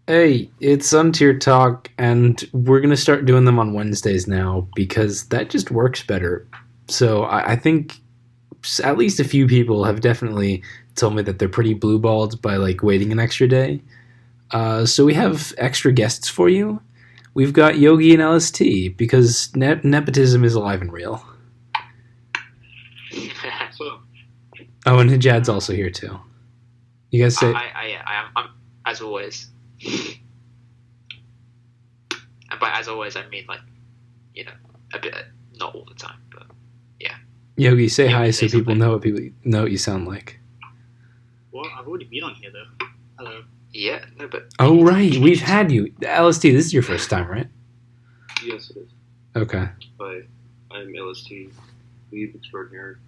Hey, it's Untier Talk, and we're going to start doing them on Wednesdays now because that just works better. So I think at least a few people have definitely told me that they're pretty blue balled by like waiting an extra day. So we have extra guests for you. We've got Yogi and LST because nepotism is alive and real. So, Oh, and Hijad's also here too. You guys say I'm as always. And by as always, I mean like, a bit, not all the time, but yeah. Yogi, say hi so say people something. know what you sound like. well, I've already been on here though. Hello. Yeah, no, but Oh right, we've had you. LST, this is your first time, right? Yes, it is. Okay. Hi, I'm LST, lead extraordinaire.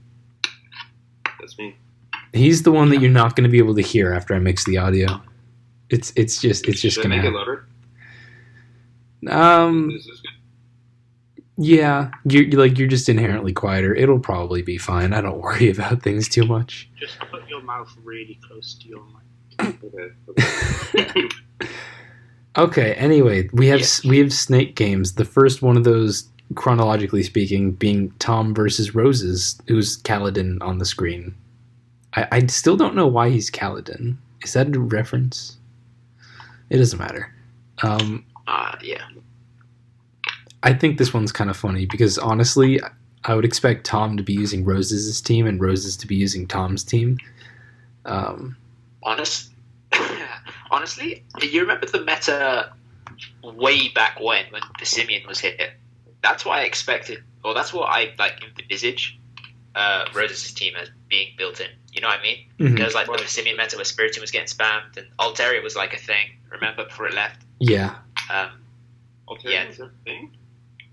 That's me. He's the one that you're not going to be able to hear after I mix the audio. It's just Should I gonna make it happen. louder? Is this good? Yeah, you're just inherently quieter. It'll probably be fine. I don't worry about things too much. Just put your mouth really close to your mic. Okay. Okay. Anyway, we have Yeah. we have snake games. The first one of those, chronologically speaking, being Tom versus Roses, who's Kaladin on the screen. I still don't know why he's Kaladin. Is that a reference? It doesn't matter. yeah. I think this one's kind of funny because honestly, I would expect Tom to be using Roses' team and Roses to be using Tom's team. Honest, honestly, you remember the meta way back when Persimmon was hit? That's what I expected, or that's what I like envisage Roses' team as being built in. You know what I mean? Mhm. There was like the Persimmon meta where Spiritomb was getting spammed, and Altaria was like a thing. Remember before it left? Yeah, Altair Yeah. was that a thing?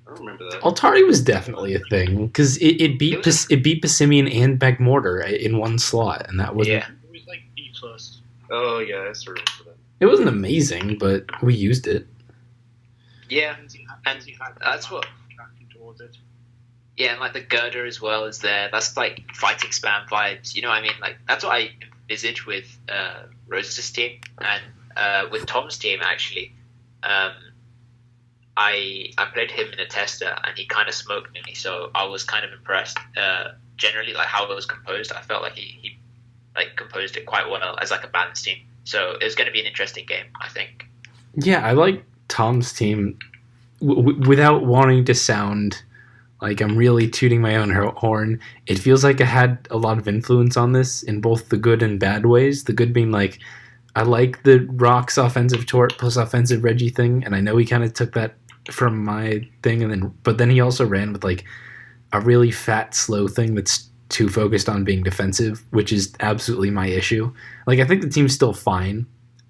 I don't remember that. Altari was definitely a thing because it beat It was it beat Passimian and Magmortar in one slot, and that wasn't Yeah. It was like B plus. Oh yeah, I sort of remember it wasn't amazing, but we used it. Yeah, And you had that's what- tracking towards it. yeah, and like the girder as well is there. That's like fighting spam vibes. You know what I mean? Like that's what I envisage with Rose's team and with Tom's team actually. I played him in a tester and he kind of smoked me, so I was kind of impressed. Generally, like how it was composed, I felt like he like composed it quite well as like a balanced team. So it was going to be an interesting game, I think. Yeah, I like Tom's team without wanting to sound like I'm really tooting my own horn. It feels like I had a lot of influence on this in both the good and bad ways. The good being like, I like the Rock's offensive Tort plus offensive Reggie thing, and I know he kind of took that from my thing, but then he also ran with like a really fat, slow thing that's too focused on being defensive, which is absolutely my issue. Like I think the team's still fine,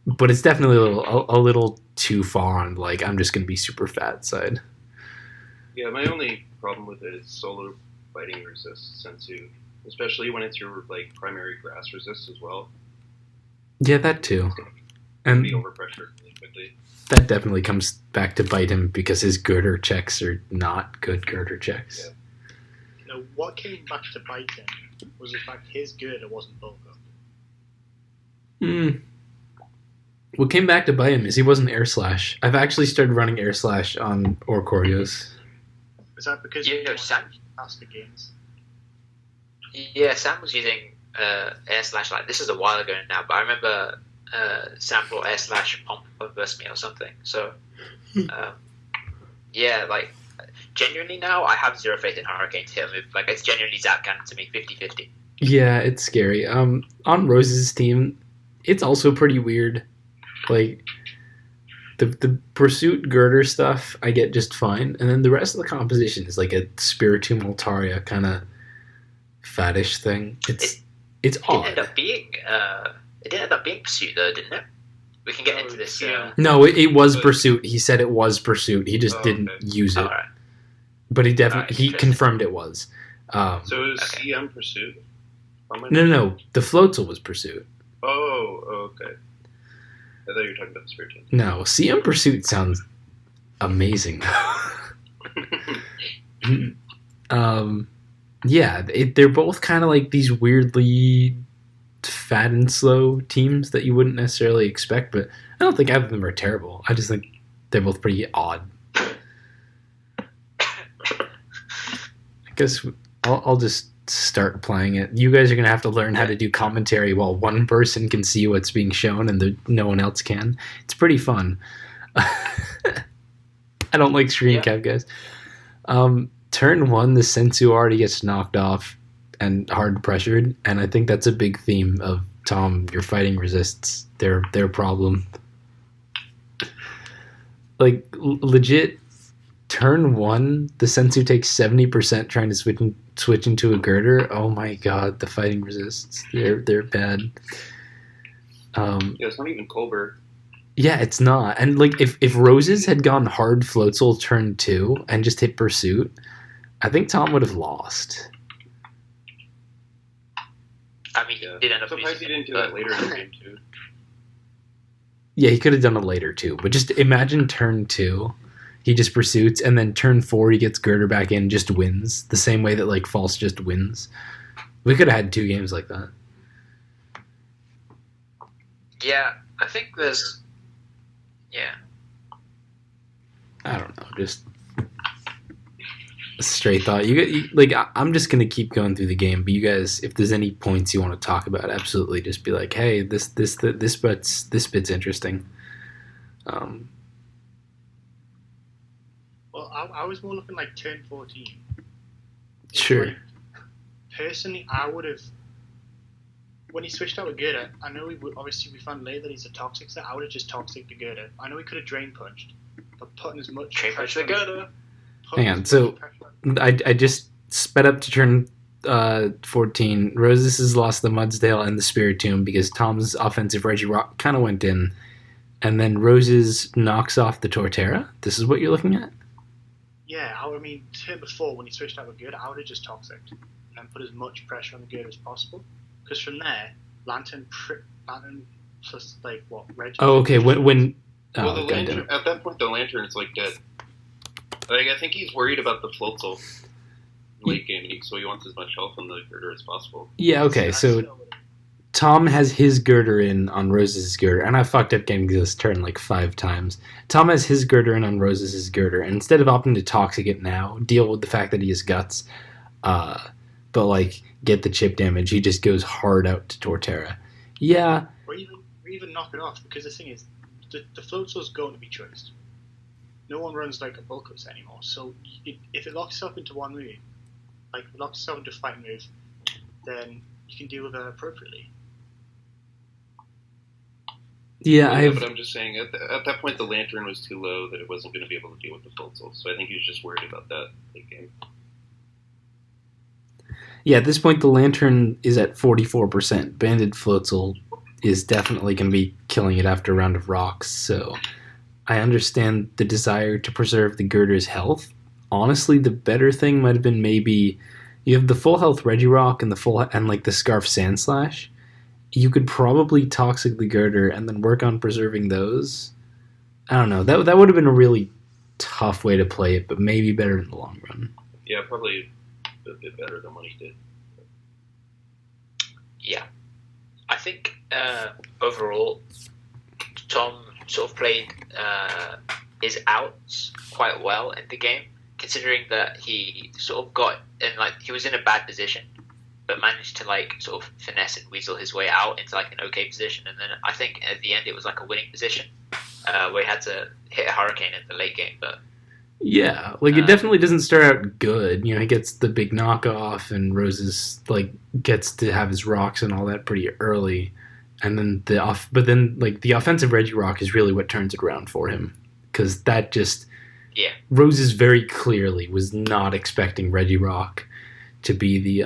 but it's definitely a little too far on like I'm just gonna be super fat side. that. Yeah, my only problem with it is solo fighting resist Sensu, especially when it's your like primary grass resist as well. Yeah, that too. And And be overpressured really quickly. that definitely comes back to bite him because his girder checks are not good girder checks. Yeah. You know, what came back to bite him was the fact his girder wasn't bulk up. What came back to bite him is he wasn't air slash. I've actually started running air slash on Orcorios. Is that because Yeah, you no, wanted Sam- faster games? Yeah, Sam was using air slash like this is a while ago now, but I remember Sam brought air slash pump versus me or something. So yeah, like genuinely now I have zero faith in Hurricane to hit a move. Like it's genuinely zap cannon to me 50-50. Yeah, it's scary. On Rose's team, it's also pretty weird. Like the pursuit girder stuff I get just fine, and then the rest of the composition is like a Spiritomb Altaria kind of faddish thing. It's It didn't end odd. up being pursuit though, didn't it? We can get into this. Yeah. No, it was pursuit. He said it was pursuit. He just Oh, didn't okay. use it, All right. but he definitely Alright, he interesting. confirmed it was. So it was Okay. CM Pursuit? On my No, the Floatzel was pursuit. Oh, okay. I thought you were talking about the Spirit Team. No, CM Pursuit sounds amazing. Yeah, they're both kind of like these weirdly fat and slow teams that you wouldn't necessarily expect, but I don't think either of them are terrible. I just think they're both pretty odd. I guess I'll just start playing it. You guys are going to have to learn how to do commentary while one person can see what's being shown and no one else can. It's pretty fun. I don't like screen cap, guys. Turn 1, the Sensu already gets knocked off and hard pressured, and I think that's a big theme of Tom, your fighting resists their problem. Like, legit, turn 1, the Sensu takes 70% trying to switch into a girder. Oh my god, the fighting resists. They're bad. It's not even Colbert. Yeah, it's not. And like if Roses had gone hard Floatzel turn 2 and just hit Pursuit, I think Tom would have lost. I mean, he did end up surprised he didn't do that later in the game too. Yeah, he could have done it later too. But just imagine turn 2, he just pursuits, and then turn 4 he gets girder back in, just wins. The same way that like False just wins. We could have had 2 games like that. Yeah, I think there's... Yeah. I don't know, just a straight thought. You like, I'm just gonna keep going through the game, but you guys, if there's any points you want to talk about, absolutely, just be like, hey, this bit's interesting. Well, I was more looking like turn 14. Sure. Like, personally, I would have. When he switched out with Gerda, I know we found later that he's a toxic set. I would have just toxic to Gerda. I know he could have drain punched, but putting as much Drain punch the Gerda. Hang on, so I just sped up to turn 14. Roses has lost the Mudsdale and the Spirit Tomb because Tom's offensive Regirock kind of went in, and then Roses knocks off the Torterra. This is what you're looking at? Yeah, I mean, turn before when he switched out with Gerda, I would have just toxic and put as much pressure on the Gerda as possible. Because from there, Lantern plus like what? Reg. Oh, okay. When well, the Lantern, at that point, the Lantern is like dead. Like, I think he's worried about the Floatzel late game, so he wants as much health on the girder as possible. Yeah. Okay. So Tom has his girder in on Rose's girder, and I fucked up getting this turn like 5 times. Tom has his girder in on Rose's girder, and instead of opting to toxic it now, deal with the fact that he has guts, but like get the chip damage, he just goes hard out to Torterra. Yeah. Or even knock it off, because the thing is, the Floatzel's going to be choiced. No one runs like a Bulkers anymore, so if it locks itself into one move, like it locks itself into a fight move, then you can deal with it appropriately. Yeah, but I'm just saying, at that point, the Lantern was too low that it wasn't going to be able to deal with the Floatzel, so I think he was just worried about that late game. Yeah, at this point, the Lantern is at 44%. Banded Floatzel is definitely going to be killing it after a round of rocks, so I understand the desire to preserve the Girder's health. Honestly, the better thing might have been maybe you have the full health Regirock and like the Scarf Sandslash. You could probably toxic the Girder and then work on preserving those. I don't know. That would have been a really tough way to play it, but maybe better in the long run. Yeah, probably a bit better than what he did. Yeah. I think overall, Tom sort of played his outs quite well in the game, considering that he sort of got in, like, he was in a bad position, but managed to like sort of finesse and weasel his way out into like an okay position, and then I think at the end it was like a winning position where he had to hit a Hurricane in the late game. But yeah, like it definitely doesn't start out good. You know, he gets the big knockoff, and Roses like gets to have his rocks and all that pretty early, and then the offensive Regirock is really what turns it around for him, because that just Roses very clearly was not expecting Regirock to be the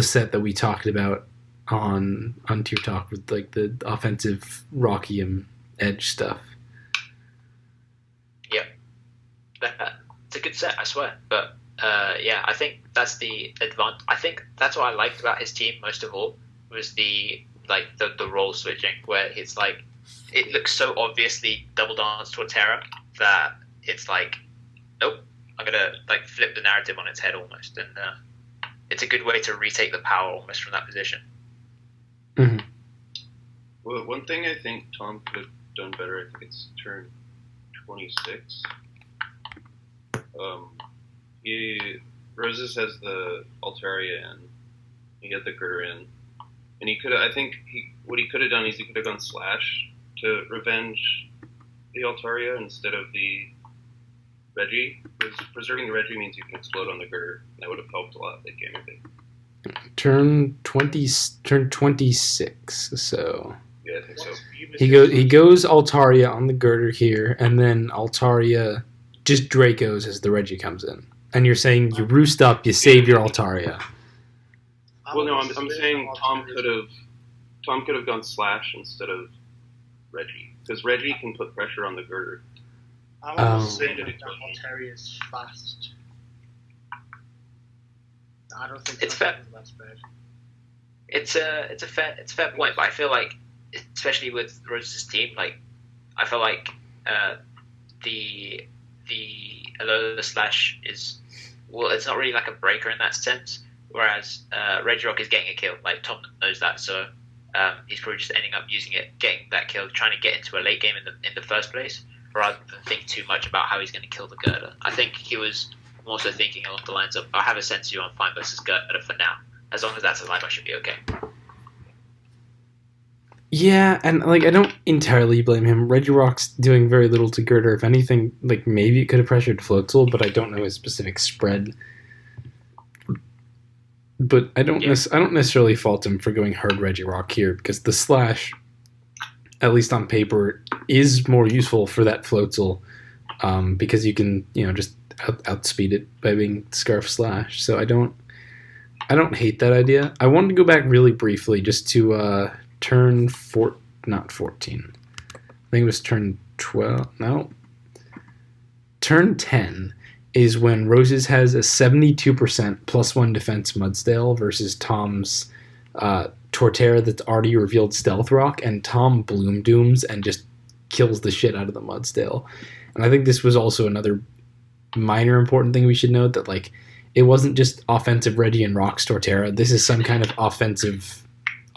set that we talked about on Untier Talk with like the offensive Rockium edge stuff. It's a good set, I swear. But I think that's the advantage. I think that's what I liked about his team most of all was the role switching, where it's like it looks so obviously double dance to a Terra that it's like, nope, I'm gonna like flip the narrative on its head almost, and it's a good way to retake the power almost from that position. Well, one thing I think Tom could have done better, I think it's turn 26. Roses has the Altaria in. He had the Girder in. And what he could have done is he could have gone Slash to revenge the Altaria instead of the Reggie. Because preserving the Reggie means you can explode on the Girder. That would have helped a lot late game, I think. Turn 26. So Yeah, I think so. he goes Altaria on the Girder here, and then Altaria just Dracos as the Reggie comes in. And you're saying you roost up, you save your Altaria. Well, no, I'm saying Tom could have gone Slash instead of Reggie, because Reggie can put pressure on the Girder. I'm almost saying that Altaria is fast. I don't think It's fair. That's bad. It's a fair point, but I feel like, especially with Rose's team, like I feel like the Alola Slash is, well, it's not really like a breaker in that sense. Whereas Regirock is getting a kill, like Tom knows that, so he's probably just ending up using it, getting that kill, trying to get into a late game in the first place, rather than think too much about how he's going to kill the Girder. I think he was more so thinking along the lines of, I have a Sensu, I'm fine versus Girder for now. As long as that's alive, I should be okay. Yeah, and like I don't entirely blame him. Regirock's doing very little to Girder. If anything, like maybe it could have pressured Floatzel, but I don't know his specific spread. But I don't necessarily fault him for going hard Regirock here, because the Slash, at least on paper, is more useful for that Floatzel, because you can just outspeed it by being Scarf Slash. So I don't hate that idea. I wanted to go back really briefly just to turn not 14. I think it was turn 12. No, turn 10. Is when Roses has a 72% +1 defense Mudsdale versus Tom's Torterra that's already revealed Stealth Rock, and Tom Bloom Dooms and just kills the shit out of the Mudsdale. And I think this was also another minor important thing we should note, that like it wasn't just offensive Reggie and Rocks Torterra. This is some kind of offensive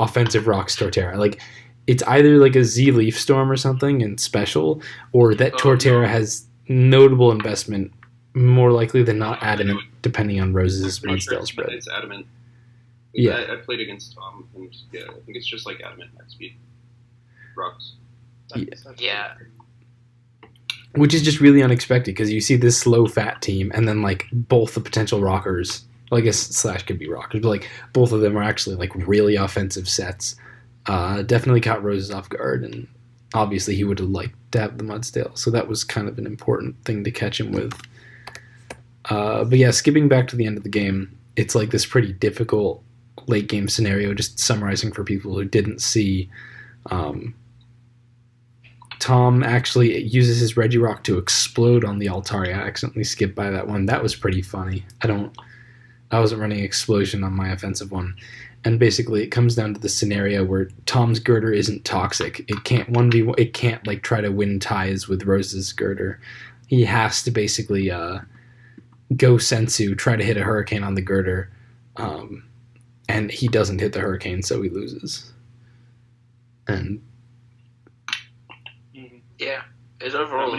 Rocks Torterra. Like it's either like a Z Leaf Storm or something in special, or that Torterra has notable investment. More likely than not Adamant, depending on Rose's Mudsdale spread. It's Adamant. Yeah. I played against Tom, and yeah, I think it's just like Adamant max speed. Rocks. Yeah. Which is just really unexpected, because you see this slow fat team, and then like both the potential rockers, well I guess Slash could be rockers, but like both of them are actually like really offensive sets. Definitely caught Roses off guard, and obviously he would have liked to have the Mudsdale, so that was kind of an important thing to catch him with. But yeah, skipping back to the end of the game, it's like this pretty difficult late game scenario, just summarizing for people who didn't see. Tom actually uses his Regirock to explode on the Altaria. I accidentally skipped by that one. That was pretty funny. I wasn't running Explosion on my offensive one. And basically it comes down to the scenario where Tom's Girder isn't toxic. It can't 1v1, it can't like try to win ties with Rose's Girder. He has to basically go Sensu, try to hit a Hurricane on the Girder, and he doesn't hit the Hurricane, so he loses. And yeah, it's overall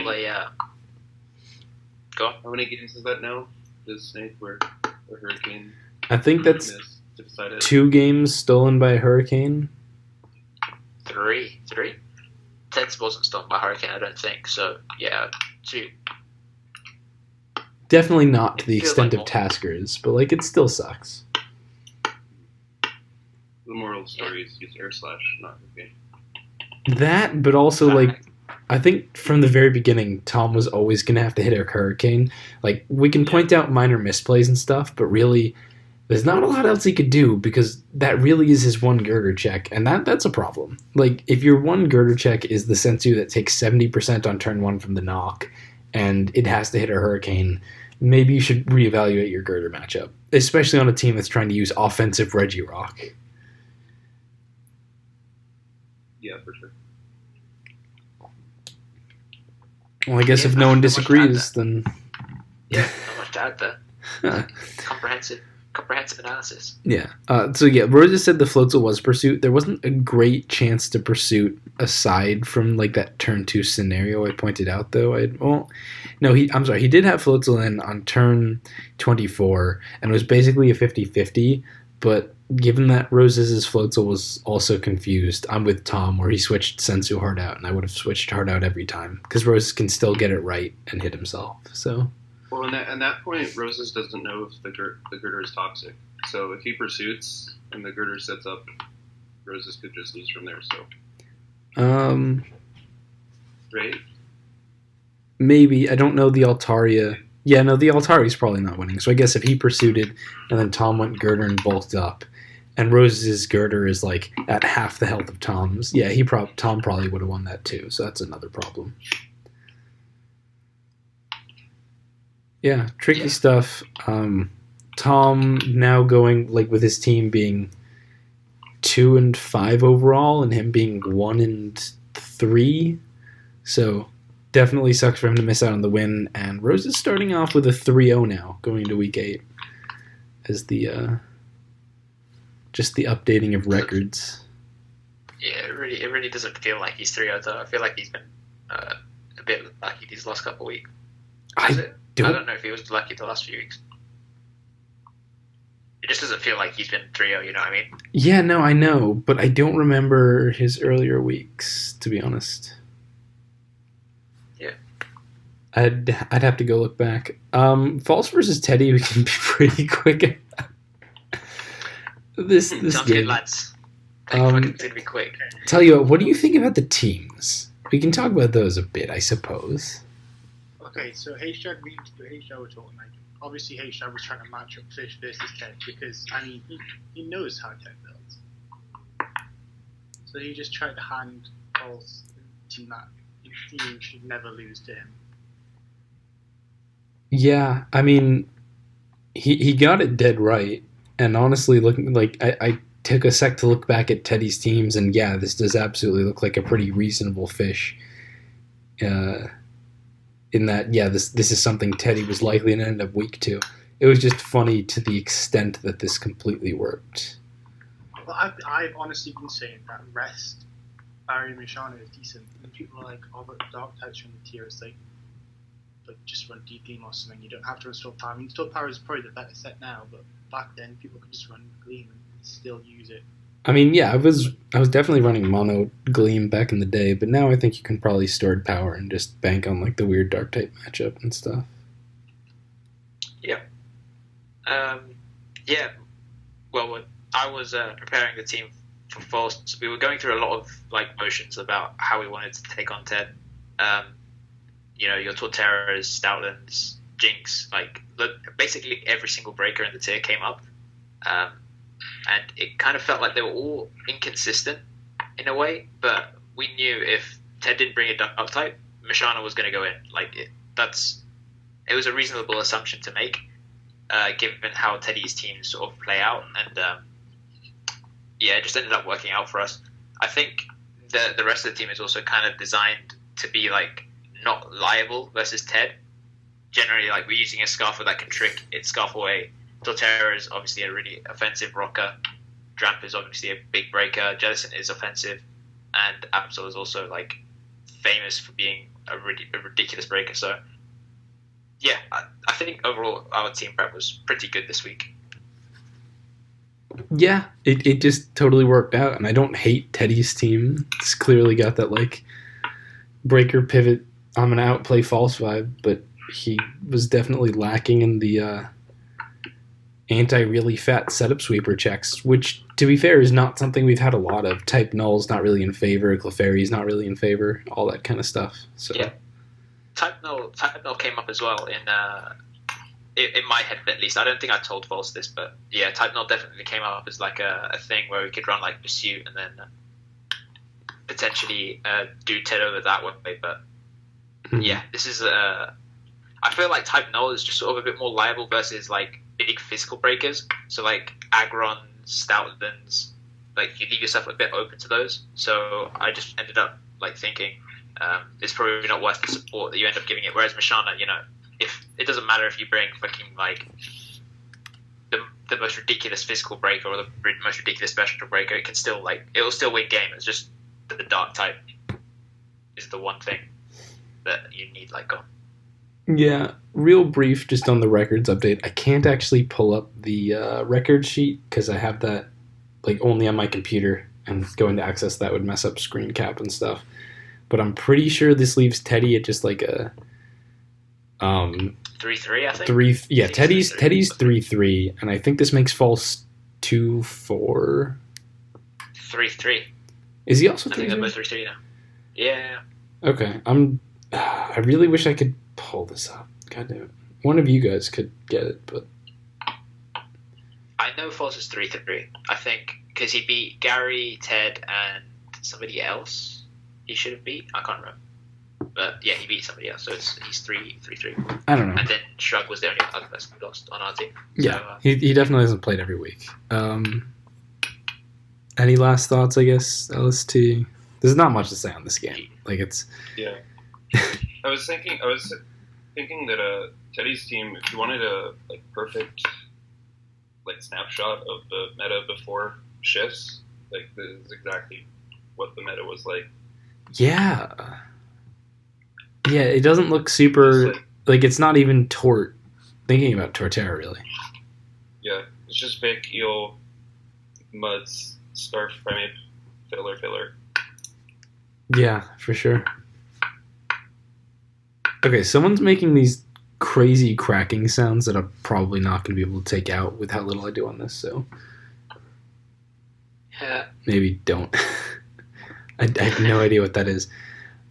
go on. How many games is that now? Does Snake where a Hurricane? I think that's 2 games stolen by a Hurricane. 3. Ted's wasn't stolen by Hurricane, I don't think. So yeah, 2. Definitely not to the extent of Tasker's, but like it still sucks. The moral of the story is use Air Slash, not Hurricane. That, but also like I think from the very beginning, Tom was always going to have to hit a Hurricane. Like we can point out minor misplays and stuff, but really there's not a lot else he could do, because that really is his one Girder check, and that's a problem. Like if your one Girder check is the Sensu that takes 70% on turn 1 from the knock, and it has to hit a Hurricane, maybe you should reevaluate your Girder matchup, especially on a team that's trying to use offensive Regirock. Yeah, for sure. Well, I guess if no one disagrees, then... Yeah, not much to add there. Comprehensive. comprehensive analysis. Yeah. So yeah, Rosa said the floatzel was pursuit. There wasn't a great chance to pursuit aside from like that turn 2 scenario I pointed out though. I'm sorry. He did have floatzel in on turn 24 and it was basically a 50-50, but given that Rose's floatzel was also confused, I'm with Tom where he switched Sensu hard out and I would have switched hard out every time because Rose can still get it right and hit himself. So Well, at that point, Roses doesn't know if the girder is toxic. So if he pursuits and the girder sets up, Roses could just lose from there. So, right? Maybe. I don't know the Altaria. Yeah, no, the Altaria's probably not winning. So I guess if he pursuited and then Tom went girder and bulked up, and Rose's girder is like at half the health of Tom's, yeah, Tom probably would have won that too. So that's another problem. Yeah, tricky stuff. Tom now going like with his team being 2-5 overall, and him being 1-3. So definitely sucks for him to miss out on the win. And Rose is starting off with a 3-0 now, going into week 8, as the just the updating of records. Yeah, it really doesn't feel like he's 3-0 though. I feel like he's been a bit lucky these last couple of weeks. I don't know if he was lucky the last few weeks. It just doesn't feel like he's been 3-0, you know what I mean? Yeah, no, I know, but I don't remember his earlier weeks, to be honest. Yeah. I'd have to go look back. False versus Teddy, we can be pretty quick. this Sounds game. good, lads. It's gonna be quick. Tell you what do you think about the teams? We can talk about those a bit, I suppose. Okay, so H-Drag we're talking like obviously H-Drag was trying to match up Fish versus Ted because I mean he knows how Ted builds. So he just tried to hand False to that he should never lose to him. Yeah, I mean he got it dead right. And honestly looking like I took a sec to look back at Teddy's teams and yeah, this does absolutely look like a pretty reasonable Fish. In that, yeah, this is something Teddy was likely to end up weak to. It was just funny to the extent that this completely worked. Well, I've honestly been saying that rest Barry Mishana is decent. And people are like, oh, but Dark types from the tier is like just run D-Gleam or something. You don't have to restore power. I mean, restore power is probably the better set now, but back then people could just run Gleam and still use it. I mean, yeah, I was definitely running mono Gleam back in the day, but now I think you can probably stored power and just bank on like the weird dark type matchup and stuff. Yeah. Yeah. Well, when I was preparing the team for False, we were going through a lot of like motions about how we wanted to take on Ted. Your Torterras, Stoutlands, Jinx, like basically every single breaker in the tier came up. And it kind of felt like they were all inconsistent in a way, but we knew if Ted didn't bring a dark type, Mishana was going to go in. Like it was a reasonable assumption to make, given how Teddy's teams sort of play out, and it just ended up working out for us. I think the rest of the team is also kind of designed to be like not liable versus Ted. Generally, like we're using a Scarfer that can trick its Scarf away. Torterra is obviously a really offensive rocker. Dramp is obviously a big breaker. Jellicent is offensive, and Absol is also like famous for being a ridiculous breaker. So, yeah, I think overall our team prep was pretty good this week. Yeah, it just totally worked out, and I don't hate Teddy's team. It's clearly got that like breaker pivot. I'm gonna outplay False vibe, but he was definitely lacking in the anti-really fat setup sweeper checks, which, to be fair, is not something we've had a lot of. Type Null's not really in favor, Clefairy's not really in favor, all that kind of stuff. So yeah, Type Null came up as well in my head at least. I don't think I told False this, but yeah, Type Null definitely came up as like a thing where we could run like Pursuit and then potentially do Ted over that way. But yeah, this is I feel like Type Null is just sort of a bit more liable versus like big physical breakers. So like Aggron, Stoutlands, like you leave yourself a bit open to those. So I just ended up like thinking it's probably not worth the support that you end up giving it. Whereas Mishana, if it doesn't matter if you bring fucking like the the most ridiculous physical breaker or the most ridiculous special breaker, it will still win game. It's just the dark type is the one thing that you need on. Yeah, real brief just on the records update. I can't actually pull up the record sheet because I have that only on my computer, and going to access that would mess up screen cap and stuff. But I'm pretty sure this leaves Teddy at just a 3-3, I think. Teddy's 3-3, and I think this makes False 2-4. 3-3. Is he also 3-3? I think they're both 3-3 now. Yeah. Okay, I really wish I could pull this up. God damn it. One of you guys could get it, but I know False is 3-3. I think because he beat Gary, Ted, and somebody else. He should have beat. I can't remember. But yeah, he beat somebody else, so he's 3-3. I don't know. And then Shrug was the only other person who lost on our team. Yeah, so, he definitely hasn't played every week. Any last thoughts? I guess LST. There's not much to say on this game. It's yeah. I was thinking that Teddy's team, if you wanted a perfect snapshot of the meta before shifts, this is exactly what the meta was like. Yeah. Yeah, it doesn't look super... it's not even Tort. Thinking about Torterra, really. Yeah, it's just Vic, Eel, Muds, Scarf, Primate, Filler. Yeah, for sure. Okay, someone's making these crazy cracking sounds that I'm probably not going to be able to take out with how little I do on this, so... Yeah. Maybe don't. I have no idea what that is.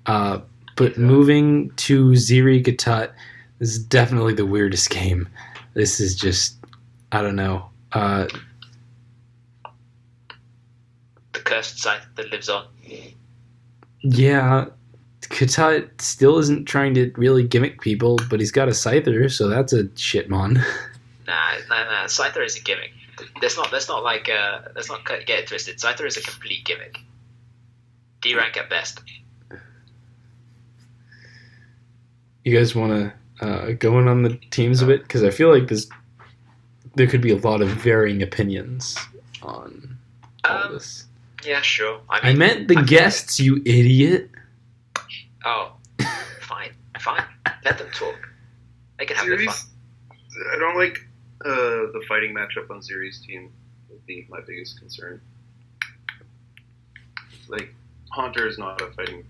But moving to Ziri Gatot, this is definitely the weirdest game. This is just, I don't know. The cursed site that lives on. Yeah, Gatot still isn't trying to really gimmick people, but he's got a Scyther, so that's a shitmon. Nah. Scyther is a gimmick. Let's not get it twisted. Scyther is a complete gimmick. D rank at best. You guys want to go in on the teams a bit? Because I feel like there could be a lot of varying opinions on all this. Yeah, sure. I meant the guests, you idiot. Oh, fine. Let them talk. They can have their fun. I don't like the fighting matchup on Ziri's team. Would be my biggest concern. Haunter is not a fighting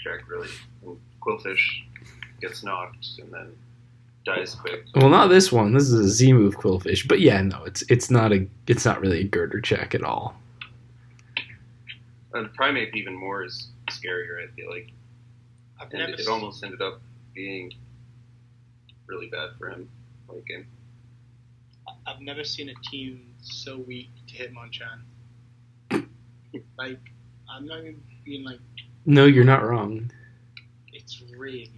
track, really. And Quillfish gets knocked and then dies quick. Well, not this one. This is a Z move Quillfish, but yeah, no, it's not really a girder check at all. And Primate even more is scarier, I feel like. It almost ended up being really bad for him late game. I've never seen a team so weak to Hitmonchan. I'm not even being No, you're not wrong. It's really,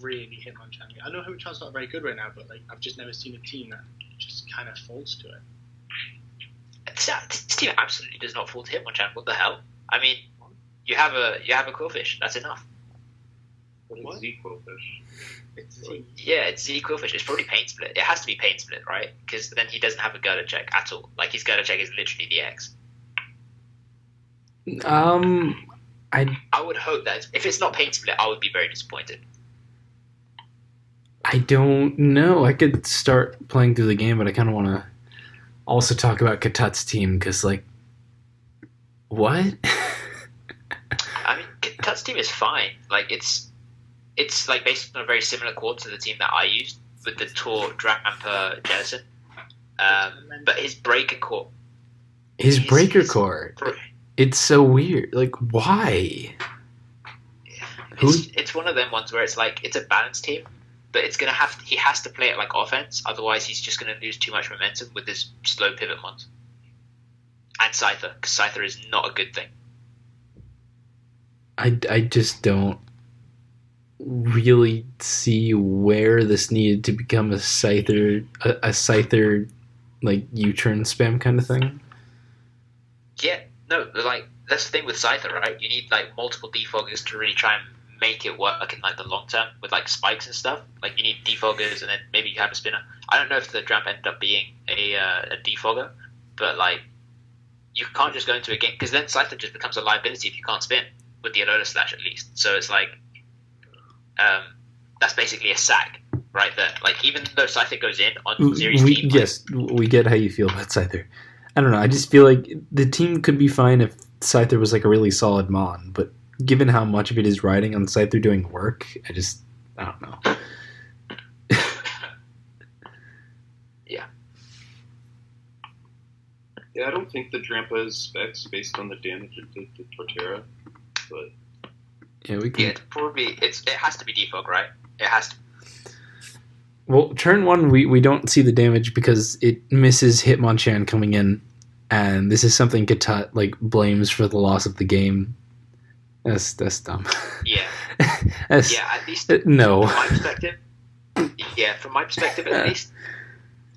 really Hitmonchan. I know Hitmonchan's not very good right now, but I've just never seen a team that just kind of falls to it. This team absolutely does not fall to Hitmonchan. What the hell? I mean, you have a Quillfish. That's enough. What is Z Quillfish? It's Z. Yeah, it's Z Quillfish. It's probably Pain Split. It has to be Pain Split, right? Because then he doesn't have a girder check at all. His girder check is literally the X. I would hope that if it's not Pain Split, I would be very disappointed. I don't know. I could start playing through the game, but I kind of want to also talk about Katut's team because, what? I mean, Katut's team is fine. It's based on a very similar core to the team that I used with the Tor, Dramper, Jellison. But his breaker core. His breaker core. It's so weird. Why? It's one of them ones where it's it's a balanced team, but he has to play it like offense. Otherwise, he's just going to lose too much momentum with his slow pivot ones. And Scyther, because Scyther is not a good thing. I just don't really see where this needed to become a Scyther U-turn spam kind of thing. Yeah, no, that's the thing with Scyther, right? You need multiple defoggers to really try and make it work in the long term with spikes and stuff. You need defoggers and then maybe you have a spinner. I don't know if the Dramp ended up being a defogger, but like you can't just go into a game because then Scyther just becomes a liability if you can't spin with the Alola Slash at least. So it's like that's basically a sack right there. Like even though Scyther goes in on Series team, yes, we get how you feel about Scyther. I don't know. I just feel like the team could be fine if Scyther was like a really solid Mon, but given how much of it is riding on Scyther doing work, I don't know. Yeah, I don't think the Drampa is specs based on the damage it did to Torterra, but yeah, we can. Yeah, it has to be defog, right? It has to. Well, turn one, we don't see the damage because it misses Hitmonchan coming in, and this is something Katut like blames for the loss of the game. That's dumb. Yeah. Yeah, at least no. From my perspective. Yeah, from my perspective, at least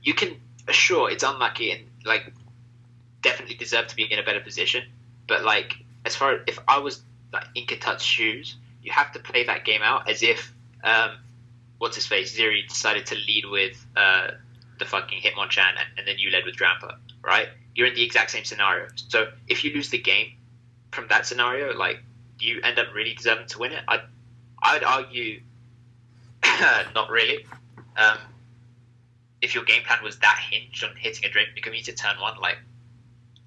you can. Sure, it's unlucky and like definitely deserve to be in a better position. But like, as far as if I was like in Katut's shoes, you have to play that game out as if what's his face Ziri decided to lead with the fucking Hitmonchan and then you led with Drampa, right? You're in the exact same scenario. So if you lose the game from that scenario, like you end up really deserving to win it. I'd argue not really. If your game plan was that hinged on hitting a Draco Meteor turn one, like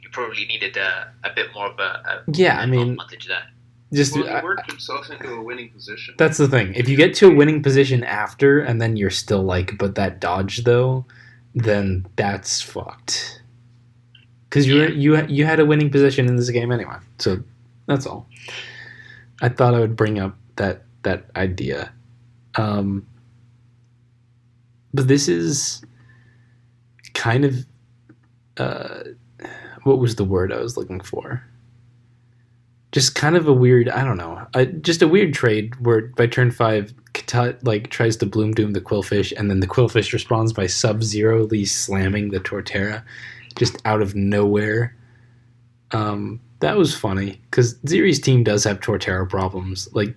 you probably needed a bit more of a advantage there. Just well, he worked himself into a winning position. That's the thing. If you get to a winning position after, and then you're still like, but that dodge though, then that's fucked. Because you had a winning position in this game anyway. So that's all. I thought I would bring up that idea. But this is kind of what was the word I was looking for? Just kind of a weird, I don't know, just a weird trade where by turn 5, Katut like tries to Bloom Doom the Quillfish, and then the Quillfish responds by Sub-Zero-ly slamming the Torterra just out of nowhere. That was funny, because Ziri's team does have Torterra problems. Like,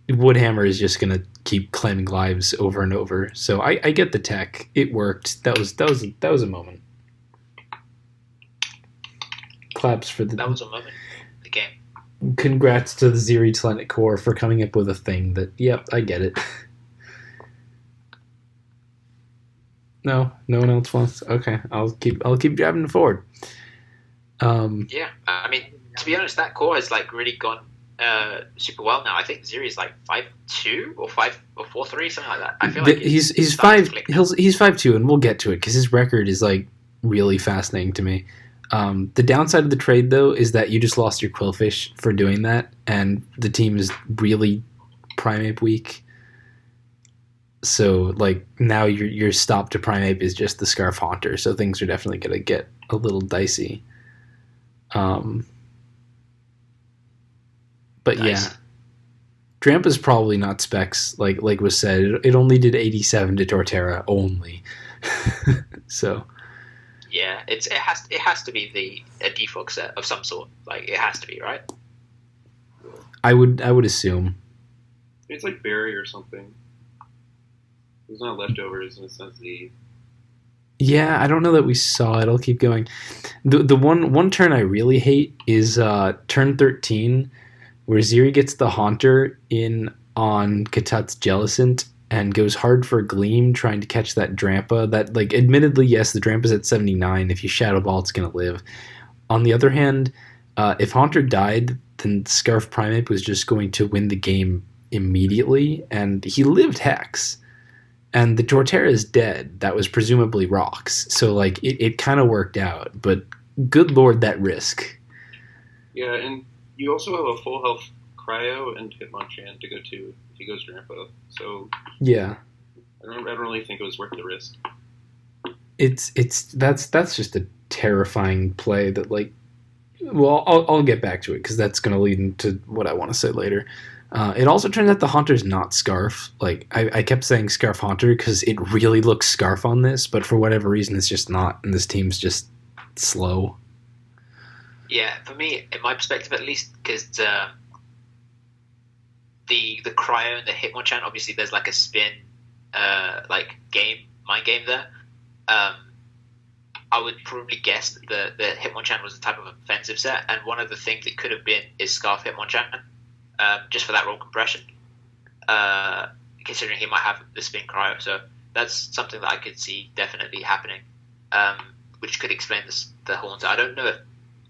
Woodhammer is just going to keep claiming lives over and over. So I get the tech. It worked. That was a moment. Claps for the... That was a moment. The game. Congrats to the Ziri Telenet Core for coming up with a thing that, yep, I get it. No one else wants. Okay, I'll keep driving forward. Yeah, I mean, to be honest, that core has like really gone super well now. I think Ziri is like 5'2" or 4'3", something like that. I feel like he's 5'2", and we'll get to it because his record is like really fascinating to me. The downside of the trade, though, is that you just lost your Quillfish for doing that, and the team is really Primeape weak. So, like, now your stop to Primeape is just the Scarf Haunter, so things are definitely going to get a little dicey. But nice. Yeah, Drampa's probably not specs, like was said. It only did 87 to Torterra, only. So... Yeah, it has to be a defog set of some sort. Like it has to be, right? I would assume. It's like Barry or something. There's not leftovers and it's not Z. Yeah, I don't know that we saw it. I'll keep going. The one turn I really hate is turn 13, where Ziri gets the Haunter in on Katut's Jellicent and goes hard for Gleam trying to catch that Drampa. That, like, admittedly, yes, the Drampa's at 79. If you Shadow Ball, it's going to live. On the other hand, if Haunter died, then Scarf Primeape was just going to win the game immediately, and he lived Hex. And the Torterra is dead. That was presumably Rocks. So, like, it kind of worked out. But good lord, that risk. Yeah, and you also have a full health Cryo and Hitmonchan to go to if he goes Drampa. So yeah, I don't really think it was worth the risk. That's just a terrifying play that, like, well, I'll get back to it because that's going to lead into what I want to say later. It also turns out the Haunter's not Scarf. Like, I kept saying Scarf Haunter because it really looks Scarf on this, but for whatever reason it's just not, and this team's just slow. Yeah, for me, in my perspective at least, because the Cryo and the Hitmonchan, obviously there's like a spin mind game there. I would probably guess that the Hitmonchan was a type of offensive set, and one of the things it could have been is Scarf Hitmonchan, just for that roll compression, considering he might have the spin cryo. So that's something that I could see definitely happening, which could explain the Haunter. I don't know if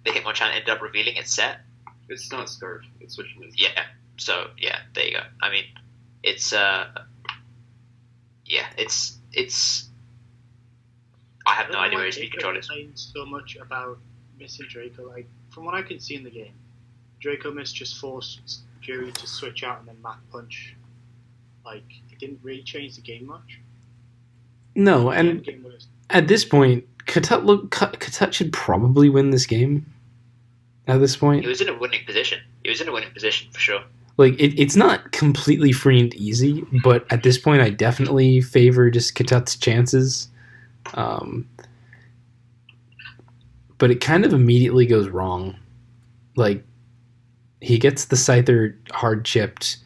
the Hitmonchan ended up revealing its set. It's not Scarf. It's switching his. Yeah. So yeah, there you go. I mean, it's it's. I have no idea where his speed control is. So much about missing Draco. Like from what I can see in the game, Draco Miss just forced Fury to switch out and then Mach Punch. Like it didn't really change the game much. No, and at this point, Katut should probably win this game. At this point, he was in a winning position. For sure. Like it's not completely free and easy, but at this point, I definitely favor just Katut's chances. But it kind of immediately goes wrong. Like he gets the Scyther hard chipped,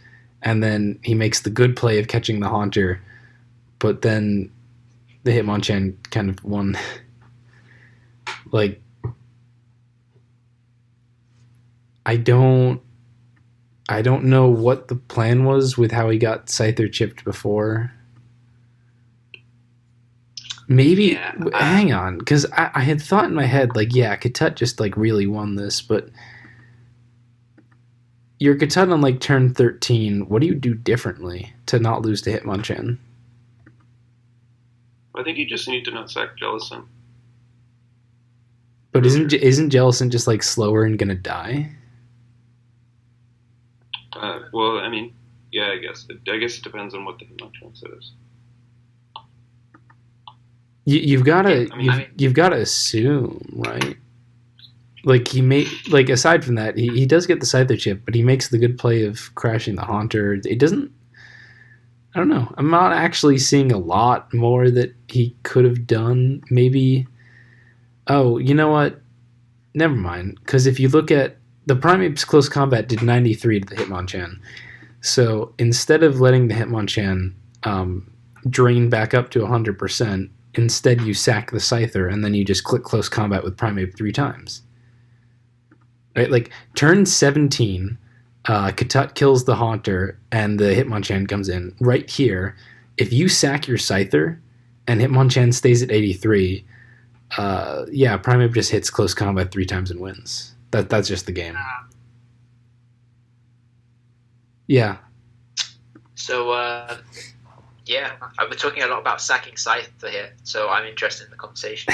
and then he makes the good play of catching the Haunter, but then the Hitmonchan kind of won. Like I don't know what the plan was with how he got Scyther chipped before. Maybe hang on, because I had thought in my head like, yeah, Katut just like really won this, but your Katut on like turn 13, what do you do differently to not lose to Hitmonchan? I think you just need to not sack Jellicent. But isn't Jellicent just like slower and gonna die? Well, I mean, yeah, I guess it depends on what the Hitmonchan says. You've got to assume, right? Like he aside from that, he does get the Scyther chip, but he makes the good play of crashing the Haunter. It doesn't. I don't know. I'm not actually seeing a lot more that he could have done. Maybe. Oh, you know what? Never mind. Because if you look at the Primeape's close combat, did 93 to the Hitmonchan. So instead of letting the Hitmonchan drain back up to 100%. Instead, you sack the Scyther, and then you just click close combat with Primeape 3 times. Right? Like, turn 17, Katut kills the Haunter, and the Hitmonchan comes in. Right here, if you sack your Scyther, and Hitmonchan stays at 83, Primeape just hits close combat 3 times and wins. That's just the game. Yeah. So, yeah, I've been talking a lot about sacking Scyther here, so I'm interested in the conversation.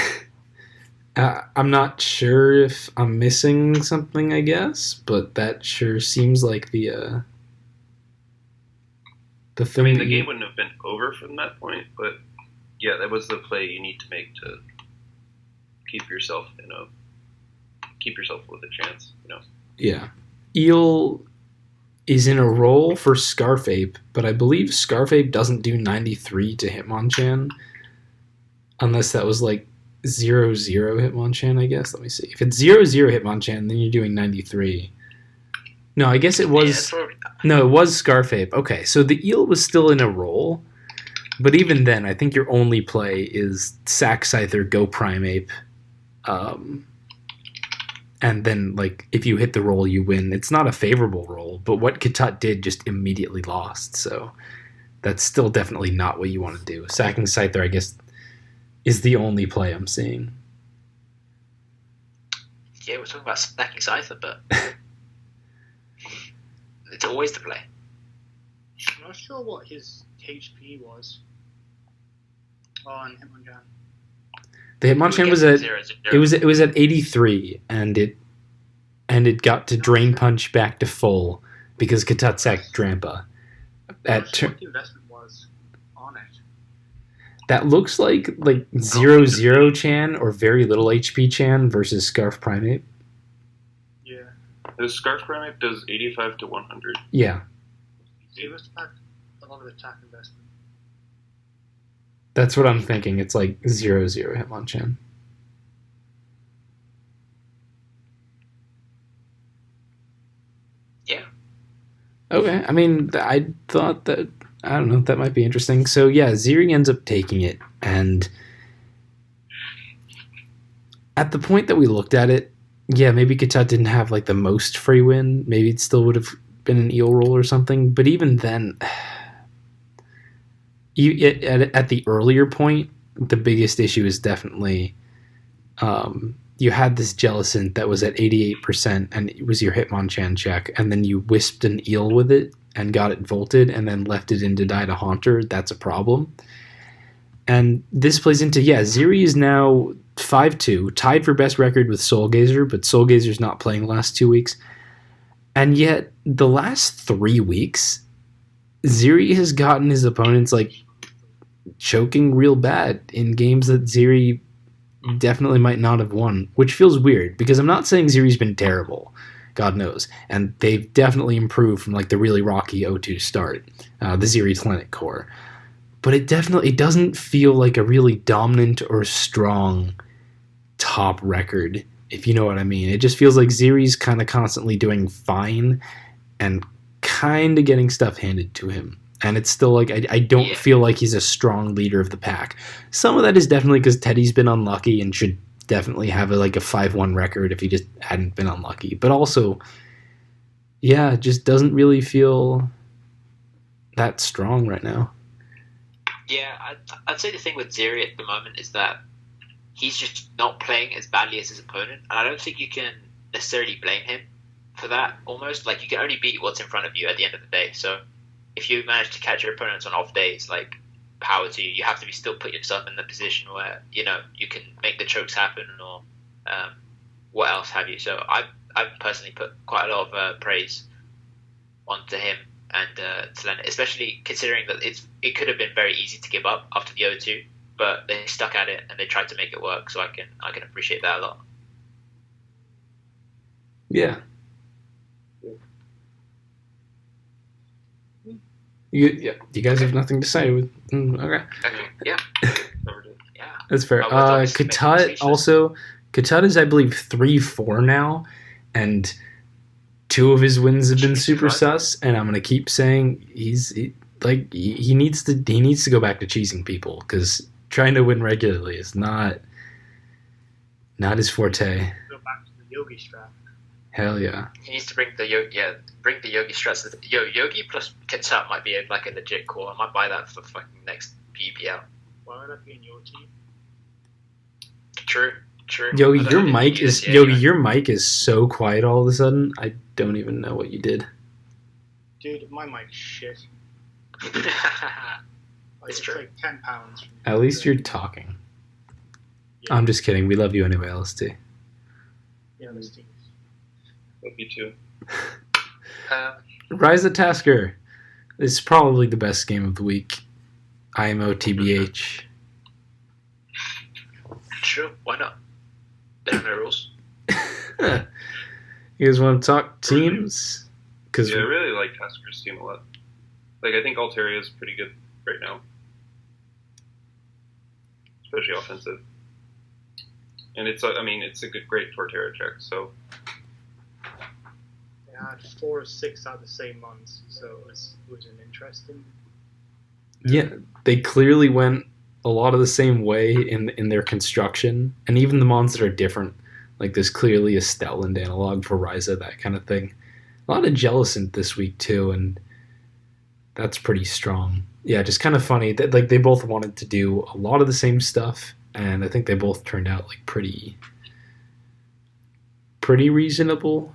I'm not sure if I'm missing something, I guess, but that sure seems like the thing. I mean, the game wouldn't have been over from that point, but yeah, that was the play you need to make to keep yourself with a chance, you know. Yeah, Eel is in a role for Scarfape, but I believe Scarfape doesn't do 93 to Hitmonchan, unless that was like 0-0 Hitmonchan, I guess. Let me see. If it's 0-0 Hitmonchan, then you're doing 93. No, I guess it was... No, it was Scarfape. Okay, so the Eel was still in a role, but even then, I think your only play is sack Scyther, go Primeape, and then, like, if you hit the roll, you win. It's not a favorable roll, but what Katut did just immediately lost, so that's still definitely not what you want to do. Sacking Scyther, I guess, is the only play I'm seeing. Yeah, we're talking about sacking Scyther, but it's always the play. I'm not sure what his HP was on Hitmonchan. The Hitmonchan was at 0-0. It was at 83, and it got to Drain Punch back to full because Katut sacked Drampa. What the investment was on it. That looks like 0-0 Chan or very little HP Chan versus Scarf Primeape. Yeah. The Scarf Primeape does 85 to 100. Yeah. He must have had a lot of attack investment. That's what I'm thinking. It's like 0-0 Hitmonchan. Yeah. Okay. I mean, I thought that, I don't know, that might be interesting. So, yeah, Ziri ends up taking it, and at the point that we looked at it, yeah, maybe Kata didn't have like the most free win. Maybe it still would have been an eel roll or something. But even then, at the earlier point, the biggest issue is definitely you had this Jellicent that was at 88% and it was your Hitmonchan check, and then you wisped an eel with it and got it volted and then left it in to die to Haunter. That's a problem. And this plays into, Zeri is now 5-2, tied for best record with Soulgazer, but Soulgazer's not playing the last 2 weeks. And yet, the last 3 weeks, Zeri has gotten his opponents, like, choking real bad in games that Zeri definitely might not have won, which feels weird, because I'm not saying Zeri's been terrible, God knows, and they've definitely improved from, like, the really rocky 0-2 start, the Zeri Clinic core. But it doesn't feel like a really dominant or strong top record, if you know what I mean. It just feels like Zeri's kind of constantly doing fine and kind of getting stuff handed to him. And it's still like, I don't feel like he's a strong leader of the pack. Some of that is definitely because Teddy's been unlucky and should definitely have a 5-1 record if he just hadn't been unlucky. But also, it just doesn't really feel that strong right now. Yeah, I'd say the thing with Zeri at the moment is that he's just not playing as badly as his opponent, and I don't think you can necessarily blame him for that. Almost like you can only beat what's in front of you at the end of the day. So if you manage to catch your opponents on off days, like, power to you. You have to still put yourself in the position where you can make the chokes happen, or what else have you. So I personally put quite a lot of praise onto him and Selena, especially considering that it could have been very easy to give up after the 0-2, but they stuck at it and they tried to make it work. So I can appreciate that a lot. Yeah. You guys have nothing to say with okay. Yeah. That's fair. Katut also. Katut is, I believe, 3-4 now, and 2 of his wins have been super sus. And I'm gonna keep saying he needs to go back to cheesing people, because trying to win regularly is not his forte. Go back to the yogi strat. Hell yeah. He needs to bring the yogi strats. Yogi plus Katut might be a legit core. I might buy that for fucking next PPL. Why would that be in your team? True. Yogi, your mic is so quiet all of a sudden. I don't even know what you did. Dude, my mic's shit. It's true. like £10. At least you're talking. Yeah. I'm just kidding. We love you anyway, LST. Yeah, LST. Love you too. Rise of Tasker is probably the best game of the week. IMO TBH. Sure, why not? There are no rules. You guys want to talk teams? I really like Tasker's team a lot. I think Untier is pretty good right now, especially offensive. And it's a great Torterra check. So they had 4 or 6 out of the same months, so it was an interesting. Yeah, they clearly went a lot of the same way in their construction, and even the mons that are different. Like, there's clearly a Stelland analog for Ryza, that kind of thing. A lot of Jellicent this week too, and that's pretty strong. Yeah, just kind of funny that they both wanted to do a lot of the same stuff, and I think they both turned out pretty reasonable.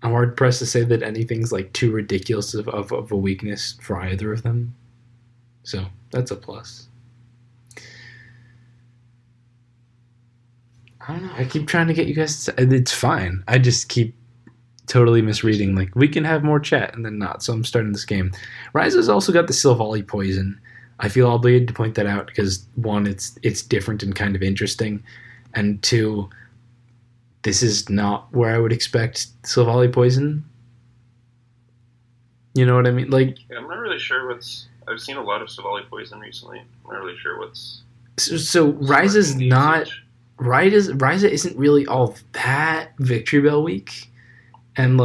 I'm hard pressed to say that anything's too ridiculous of a weakness for either of them. So that's a plus. I don't know. I keep trying to get you guys to, it's fine. I just keep totally misreading. We can have more chat and then not. So I'm starting this game. Ryza's also got the Silvally poison. I feel obligated to point that out because, 1, it's different and kind of interesting, and 2, this is not where I would expect Silvally poison. You know what I mean? I'm not really sure what's. I've seen a lot of Silvally poison recently. I'm not really sure what's. So Ryza's not. Ryza isn't really all that Victory Bell week, and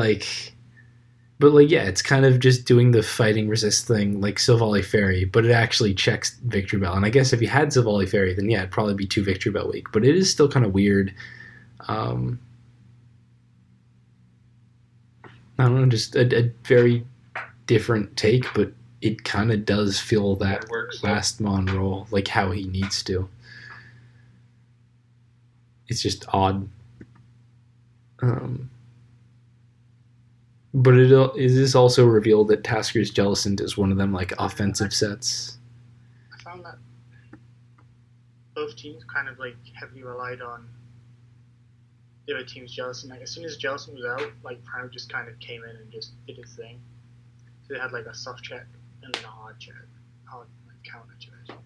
But like, yeah, it's kind of just doing the fighting resist thing like Silvally Fairy, but it actually checks Victory Bell. And I guess if you had Silvally Fairy, then yeah, it'd probably be 2 Victory Bell weak. But it is still kind of weird. I don't know, just a very different take, but it kind of does feel that last Mon role, like how he needs to. It's just odd. But it is also revealed that Tasker's Jellicent is one of them like offensive sets. I found that both teams kind of like heavily relied on the other team's Jellicent. Like as soon as Jellicent was out, like Prime just kind of came in and just did his thing. So they had like a soft check and then a hard like, counter to it.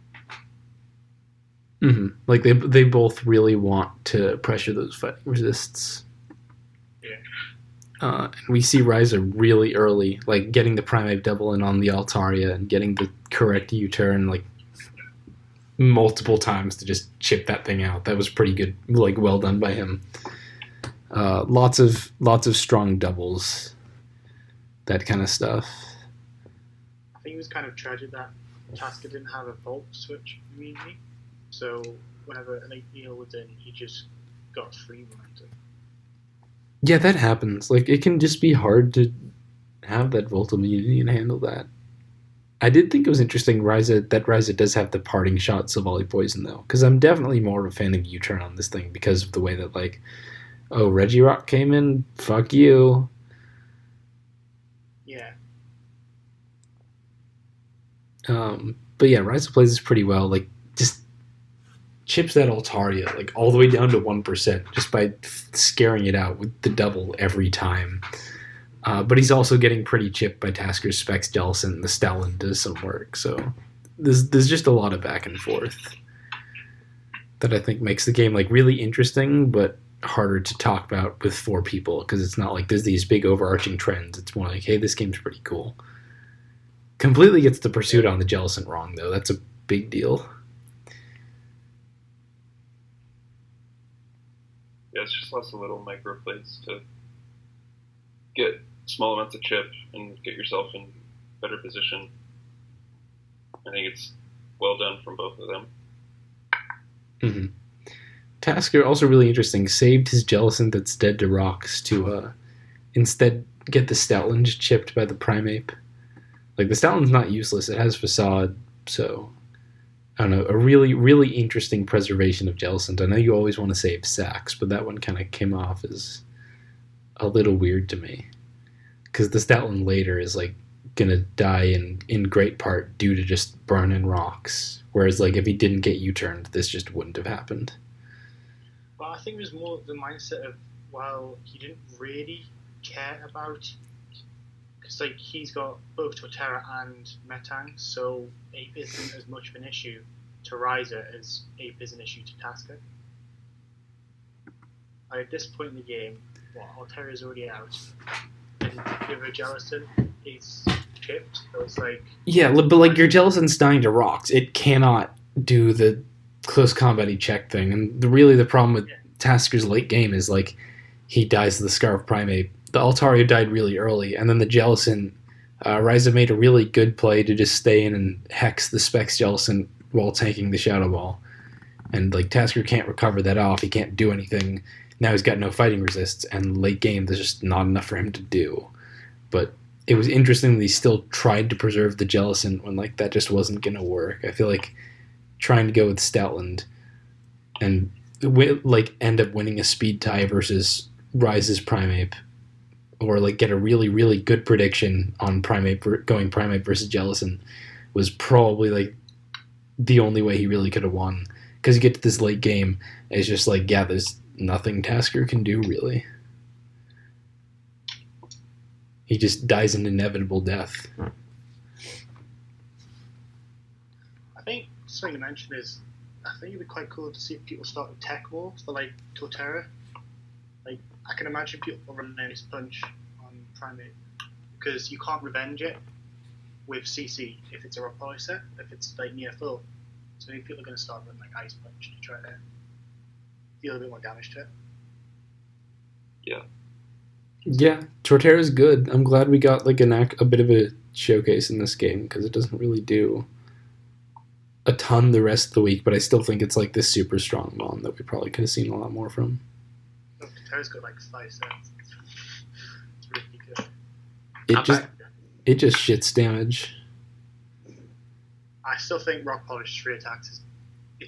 Mm-hmm. Like they both really want to pressure those fighting resists. Yeah. And we see Ryza really early, like getting the Primate double in on the Altaria and getting the correct U-turn like multiple times to just chip that thing out. That was pretty good, like well done by him. Lots of strong doubles, that kind of stuff. I think it was kind of tragic that Tasker didn't have a Volt switch immediately, so whenever an 8-deal was in, he just got free momentum. Yeah, that happens. Like, it can just be hard to have that Volt immunity and handle that. I did think it was interesting that Ryza does have the parting shot Silvally Poison, though, because I'm definitely more of a fan of U-turn on this thing because of the way that, like, oh, Regirock came in, fuck you. Yeah. But yeah, Ryza plays this pretty well. Like, just chips that Altaria like all the way down to 1% just by scaring it out with the double every time. But he's also getting pretty chipped by Tasker's Specs Jellicent, and the Stalin does some work. So there's just a lot of back and forth that I think makes the game like really interesting, but harder to talk about with 4 people because it's not like there's these big overarching trends. It's more like, hey, this game's pretty cool. Completely gets the pursuit on the Jellicent wrong, though. That's a big deal. Yeah, it's just lots of little micro plays to get small amounts of chip and get yourself in better position. I think it's well done from both of them. Mm-hmm. Tasker, also really interesting, saved his Jellicent that's dead to rocks to instead get the Stoutland chipped by the Primeape. Like, the Stoutland's not useless. It has Facade, so I don't know, a really, really interesting preservation of Jellicent. I know you always want to save Sax, but that one kind of came off as a little weird to me. Because the Stoutland later is, like, gonna die in great part due to just burning rocks. Whereas, like, if he didn't get U-turned, this just wouldn't have happened. But I think it was more the mindset of, well, he didn't really care about... Because, like, he's got both Torterra and Metang, so Ape isn't as much of an issue to Ryza as Ape is an issue to Tasker. At this point in the game, Alteria's already out, and the other Jellicent is chipped, so it's like... Yeah, but, like, your Jellicent's dying to rocks. It cannot do the close combat check thing, and the problem with Tasker's late game is, like, he dies to the Scarf Primeape. The Altaria died really early, and then the Jellicent, Ryza made a really good play to just stay in and hex the Specs Jellicent while tanking the Shadow Ball. And, like, Tasker can't recover that off. He can't do anything. Now he's got no fighting resists, and late game, there's just not enough for him to do. But it was interesting that he still tried to preserve the Jellicent when, like, that just wasn't going to work. I feel like trying to go with Stoutland and, like, end up winning a speed tie versus Ryza's Primeape, or like get a really, really good prediction on Primeape going Primeape versus Jellicent, was probably like the only way he really could have won. Because you get to this late game, and it's just like, yeah, there's nothing Tasker can do really. He just dies an inevitable death. I think something to mention is, I think it'd be quite cool to see if people start to tech more for like Torterra. Like, I can imagine people running Ace Punch on Primate because you can't revenge it with CC if it's a rock poly set, if it's like near full. So I think people are going to start running like Ice Punch to try to deal a bit more damage to it. Yeah. Yeah, Torterra's good. I'm glad we got like a bit of a showcase in this game because it doesn't really do a ton the rest of the week, but I still think it's like this super strong mon that we probably could have seen a lot more from. Oh, Torterra's got like 5 cents. It's really good. It just shits damage. I still think Rock Polish 3 attacks is.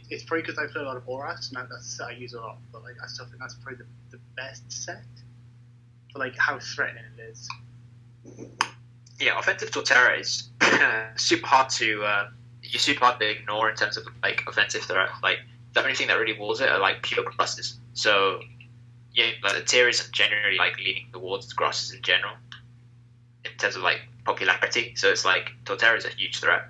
It's probably because I play a lot of Boras, and that's a set I use a lot. But like, I still think that's probably the best set for like how threatening it is. Yeah, offensive Torterra is super hard to ignore in terms of like offensive threat. Like the only thing that really walls it are like pure grasses. So yeah, like the tier isn't generally like leaning towards grasses in general in terms of like popularity. So it's like Torterra is a huge threat.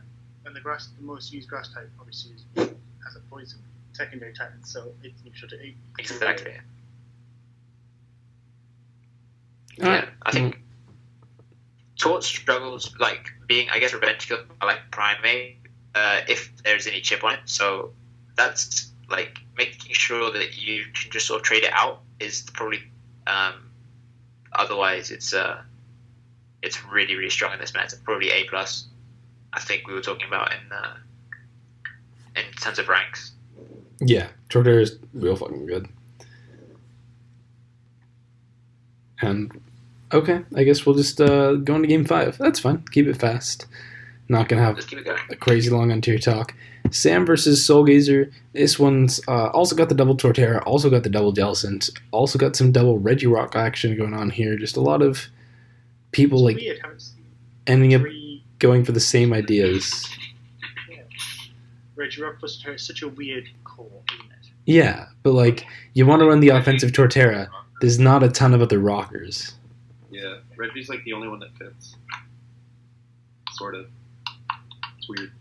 And the most used grass type obviously has a poison secondary type, so it's neutral to 8. Exactly. Yeah, I think Tort struggles like being, I guess, revenge killed by like Primate if there's any chip on it. So that's like making sure that you can just sort of trade it out is probably. Otherwise, it's really really strong in this meta. Probably A+. I think we were talking about in terms of ranks. Yeah, Torterra is real fucking good. And okay, I guess we'll just go into game 5. That's fine. Keep it fast. Not gonna have a crazy long Untier talk. Sam versus Soulgazer. This one's also got the double Torterra, also got the double Jellicent, also got some double Regirock action going on here. Just a lot of people like ending up going for the same ideas. Yeah. Regirock was such a weird core, isn't it? Yeah, but like you want to run the offensive Torterra. There's not a ton of other rockers. Yeah, Reggie's like the only one that fits. Sort of. It's weird.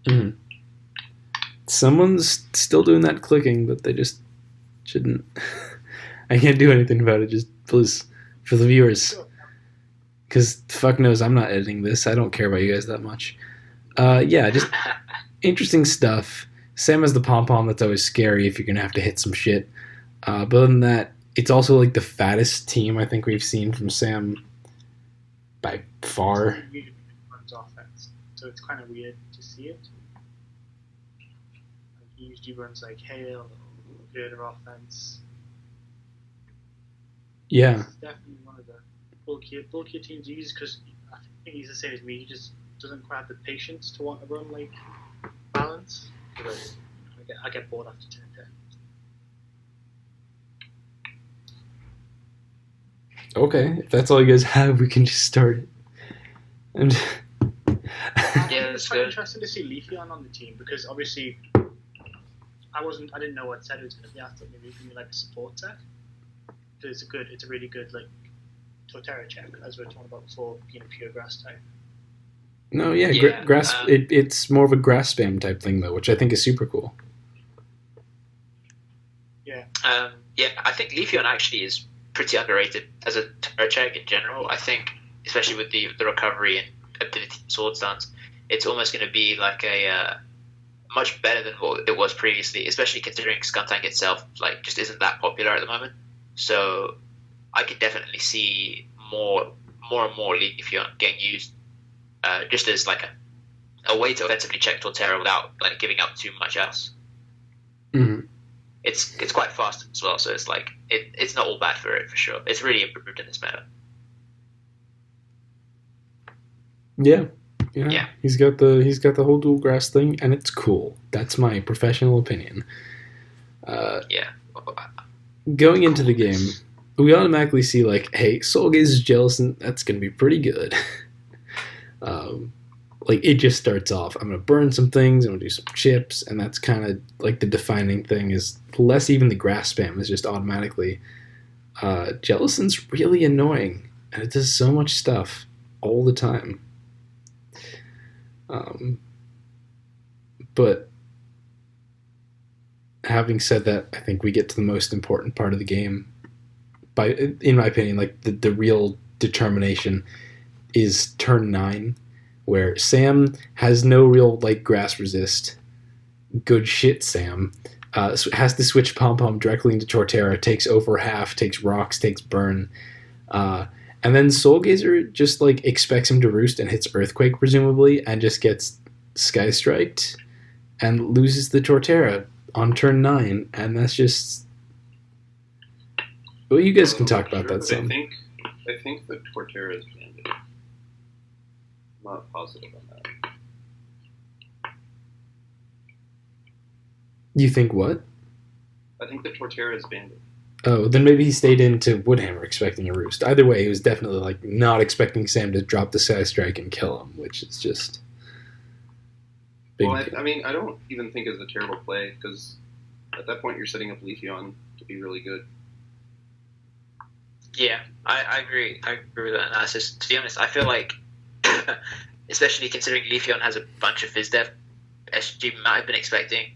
Mm. Someone's still doing that clicking, but they just shouldn't. I can't do anything about it. Just please, for the viewers. Because fuck knows I'm not editing this. I don't care about you guys that much. Yeah, just interesting stuff. Sam has the pom-pom that's always scary if you're going to have to hit some shit. But other than that, it's also like the fattest team I think we've seen from Sam by far. He usually runs offense, so it's kind of weird to see it. He usually runs like Hail or Girder offense. Yeah. He's definitely one of the bulkier teams he uses because I think he's the same as me. He just doesn't quite have the patience to want to run like balance. Because I get bored after 10 10. Okay, if that's all you guys have, we can just start it. And Yeah, it's quite interesting to see Leafeon on the team because obviously I didn't know what set it was going to be. I thought maybe it was going to be like a support set. Because it's a really good like Torterra check as we were talking about before, being a pure grass type. no, yeah, grass. It's more of a grass spam type thing though, which I think is super cool. Yeah. Yeah, I think Leafeon actually is pretty underrated as a turret check in general. I think, especially with the recovery and ability sword stance, it's almost going to be like a much better than what it was previously, especially considering Skuntank itself like just isn't that popular at the moment. So I could definitely see more and more Leafeon getting used just as like a way to offensively check Torterra without like giving up too much else. Mm-hmm. It's quite fast as well, so it's like it's not all bad for it for sure. It's really improved in this meta. Yeah. He's got the whole dual grass thing, and it's cool. That's my professional opinion. Yeah. Going into the game, we automatically see like, hey, Soulgaze's Jellicent, that's gonna be pretty good. Like it just starts off, I'm gonna burn some things, I'm gonna do some chips, and that's kind of like the defining thing is less even the grass spam is just automatically. Jellicent's really annoying, and it does so much stuff all the time. But having said that, I think we get to the most important part of the game. In my opinion, like the real determination is turn 9, where Sam has no real like grass resist. Good shit, Sam. has to switch Pom Pom directly into Torterra, takes over half, takes rocks, takes burn. And then Soul Gazer just like expects him to roost and hits Earthquake presumably, and just gets Sky Striked and loses the Torterra on turn 9, and that's just. Well, you guys can talk about that some. I think the Torterra is banded. I'm not positive on that. You think what? I think the Torterra is banded. Oh, then maybe he stayed into Woodhammer expecting a roost. Either way, he was definitely like not expecting Sam to drop the Sky Strike and kill him, which is just. Big. Well, I mean, I don't even think it's a terrible play, because at that point you're setting up Leafeon to be really good. Yeah, I agree. I agree with that analysis. To be honest, I feel like, especially considering Leafeon has a bunch of Fizz Dev, SG might have been expecting,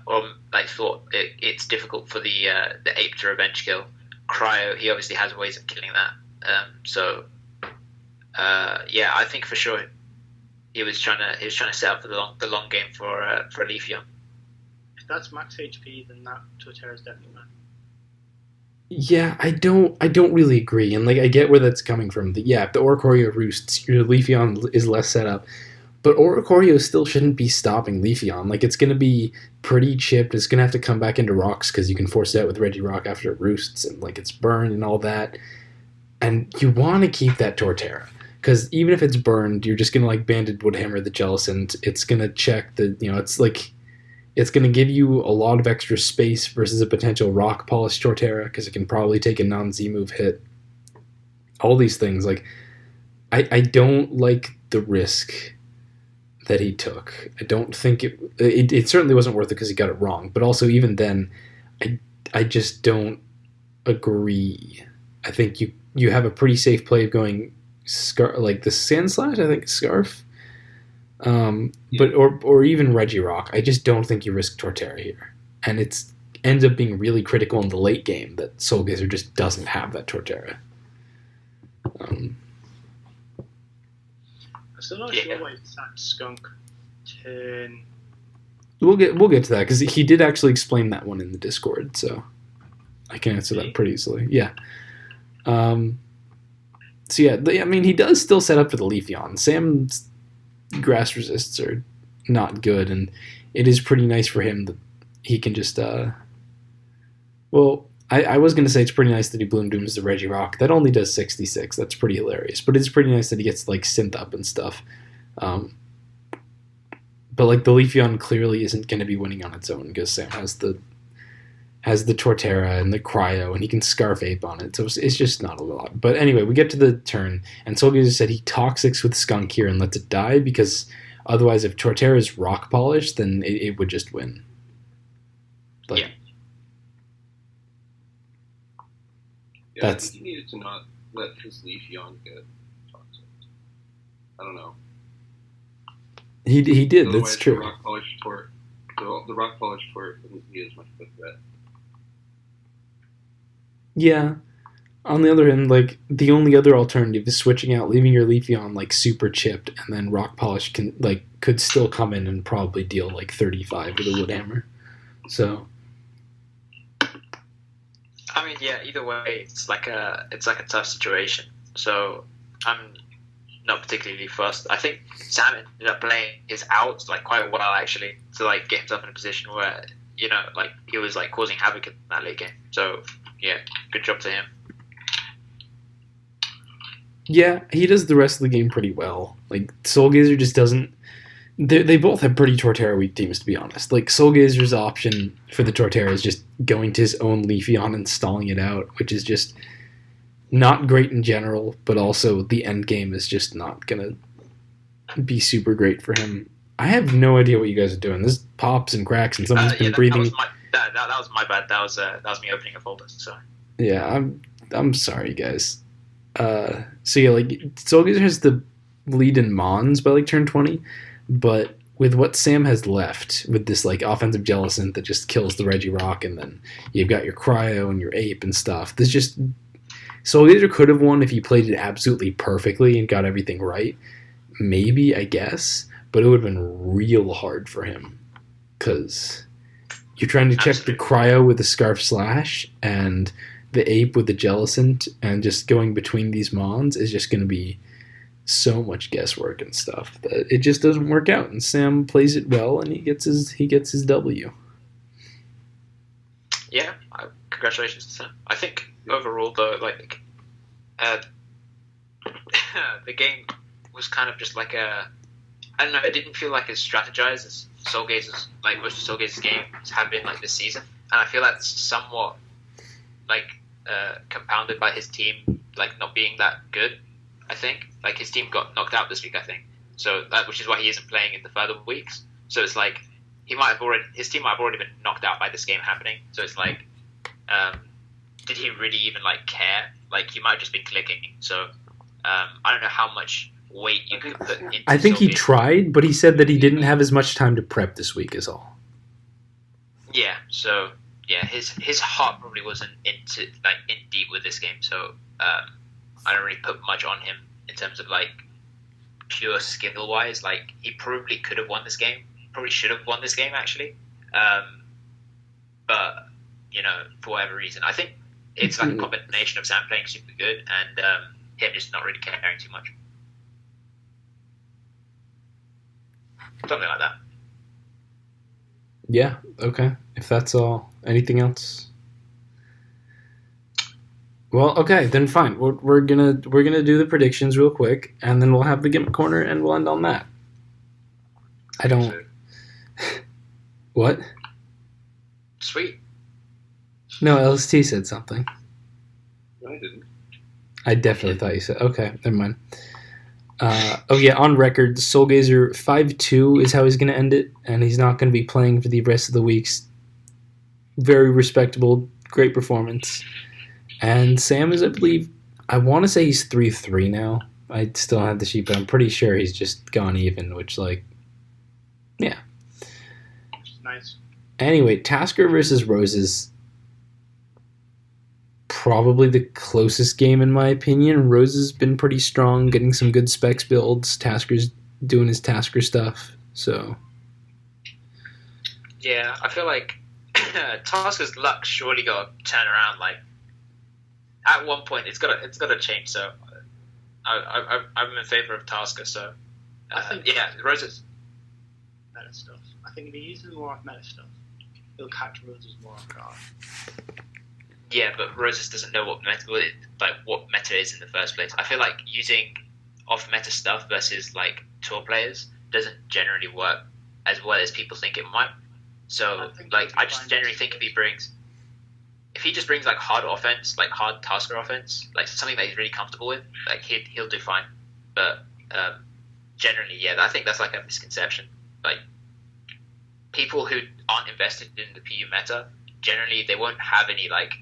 or like thought it's difficult for the ape to revenge kill. Cryo, he obviously has ways of killing that. Yeah, I think for sure he was trying to set up for the long game for Leafeon. If that's max HP, then that Torterra is definitely mad. Yeah, I don't really agree, and like I get where that's coming from. If the Oricorio roosts, your Leafeon is less set up, but Oricorio still shouldn't be stopping Leafeon. Like, it's going to be pretty chipped. It's going to have to come back into rocks because you can force it out with Regirock after it roosts, and like it's burned and all that. And you want to keep that Torterra, because even if it's burned, you're just going to like Banded Woodhammer the Jellicent. It's going to check the, it's like, it's going to give you a lot of extra space versus a potential Rock Polish Torterra, because it can probably take a non-Z move hit. All these things, like, I don't like the risk that he took. I don't think it certainly wasn't worth it because he got it wrong, but also even then, I just don't agree. I think you have a pretty safe play of going like the Sand Slash, I think Scarf. But or even Regirock. I just don't think you risk Torterra here, and it ends up being really critical in the late game that Soul Gazer just doesn't have that Torterra. I'm still not sure why it's that Skunk turn. We'll get to that because he did actually explain that one in the Discord, so I can answer that pretty easily. Yeah. So yeah, I mean, he does still set up for the Leafeon. Sam's grass resists are not good, and it is pretty nice for him that he can just I was going to say it's pretty nice that he Bloom Dooms the Regirock. That only does 66. That's pretty hilarious, but it's pretty nice that he gets like synth up and stuff. But like the Leafeon clearly isn't going to be winning on its own because Sam has the Torterra and the Cryo, and he can Scarf Ape on it, so it's just not a lot. But anyway, we get to the turn, and Soul Gazer said he Toxics with Skunk here and lets it die, because otherwise if Torterra is Rock Polish, then it would just win. Like, yeah. I think he needed to not let his Leafeon get toxic. I don't know. He did, otherwise, that's true. The Rock Polish Tort wouldn't be as much of a threat. Yeah. On the other hand, like, the only other alternative is switching out, leaving your Leafeon like super chipped, and then Rock Polish could still come in and probably deal like 35 with a Woodhammer. So I mean, yeah, either way, it's like a tough situation. So I'm not particularly fussed. I think Sam ended up playing his outs like quite well actually to like get himself in a position where like he was like causing havoc in that late game. So yeah, good job to him. yeah, he does the rest of the game pretty well. Like, Soul Gazer just doesn't. They both have pretty Torterra weak teams, to be honest. Like, Soul Gazer's option for the Torterra is just going to his own Leafeon and stalling it out, which is just not great in general, but also the end game is just not going to be super great for him. I have no idea what you guys are doing. This pops and cracks, and someone's been breathing. That was my bad. That was me opening a folder. So yeah, I'm sorry, guys. So yeah, like, Soul Gazer has the lead in Mons by like turn 20. But with what Sam has left, with this like offensive Jellicent that just kills the Regirock, and then you've got your Cryo and your Ape and stuff, this just Soul Gazer could have won if he played it absolutely perfectly and got everything right. Maybe, I guess, but it would have been real hard for him because You're trying to check the Absolutely. cryo with the scarf slash and the ape with the jellicent, and just going between these mons is just going to be so much guesswork and stuff that it just doesn't work out. And Sam plays it well, and he gets his W. Yeah, congratulations to Sam. I think overall, though, like the game was kind of just like I don't know. It didn't feel like as strategized as Soulgaze's, like most of Soulgaze's games have been like this season, and I feel that's somewhat like compounded by his team like not being that good. I think like his team got knocked out this week. I think so, which is why he isn't playing in the further weeks. So it's like his team might have already been knocked out by this game happening. So it's like, did he really even like care? Like he might have just been clicking. So I don't know how much weight you could put into I think he Soulgate. tried, but he said that he didn't have as much time to prep this week is all. Yeah, so yeah, his heart probably wasn't in deep with this game, so I don't really put much on him in terms of like pure skill wise. Like he probably could have won this game, probably should have won this game actually, but you know, for whatever reason, I think it's like a combination of Sam playing super good and him just not really caring too much, something like that. Yeah, okay. If that's all. Anything else? Well, okay, then fine. We're gonna do the predictions real quick, and then we'll have the Gimp Corner, and we'll end on that. I don't. What? Sweet. No, LST said something. No, I didn't. I definitely thought you said. Okay, never mind. Oh yeah, on record, Soulgazer 5-2 is how he's going to end it, and he's not going to be playing for the rest of the weeks. Very respectable, great performance. And Sam is, I believe, I want to say he's 3-3 now. I still have the sheet, but I'm pretty sure he's just gone even, which, like, yeah. Which is nice. Anyway, Tasker versus Roses. Probably the closest game in my opinion. Rose has been pretty strong, getting some good specs builds. Tasker's doing his Tasker stuff. So Yeah, I feel like Tasker's luck surely got to turn around. Like at one point, it's got to change. So I'm in favor of Tasker. So I think yeah, Roses. meta stuff. I think if he uses more off meta stuff, he'll catch Roses more off guard. Yeah, but Roses doesn't know what meta is in the first place. I feel like using off meta stuff versus like tour players doesn't generally work as well as people think it might. So I just generally think if he just brings like hard offense, like hard Tasker offense, like something that he's really comfortable with, like he'll do fine. But generally, yeah, I think that's like a misconception. Like people who aren't invested in the PU meta, generally they won't have any like,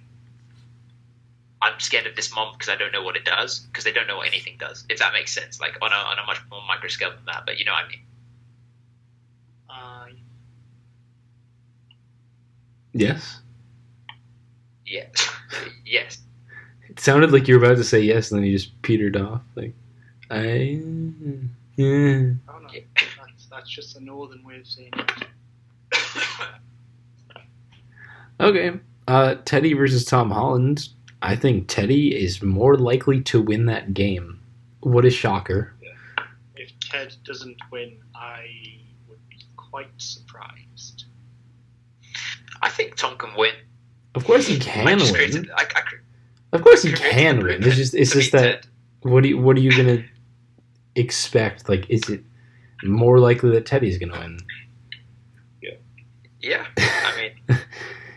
I'm scared of this mon because I don't know what it does, because they don't know what anything does, if that makes sense, like on a much more micro scale than that, but you know what I mean. yes. Yeah. Yes. It sounded like you were about to say yes, and then you just petered off. Like, yeah. Oh no, Yeah. that's just a northern way of saying it. Okay. Teddy versus Tom Holland. I think Teddy is more likely to win that game. What a shocker. If Ted doesn't win, I would be quite surprised. I think Tom can win. Of course he can I just win. created, Of course he created can the win. blueprint It's to just beat that. Ted. What are you gonna expect? Like, is it more likely that Teddy's gonna win? Yeah, I mean,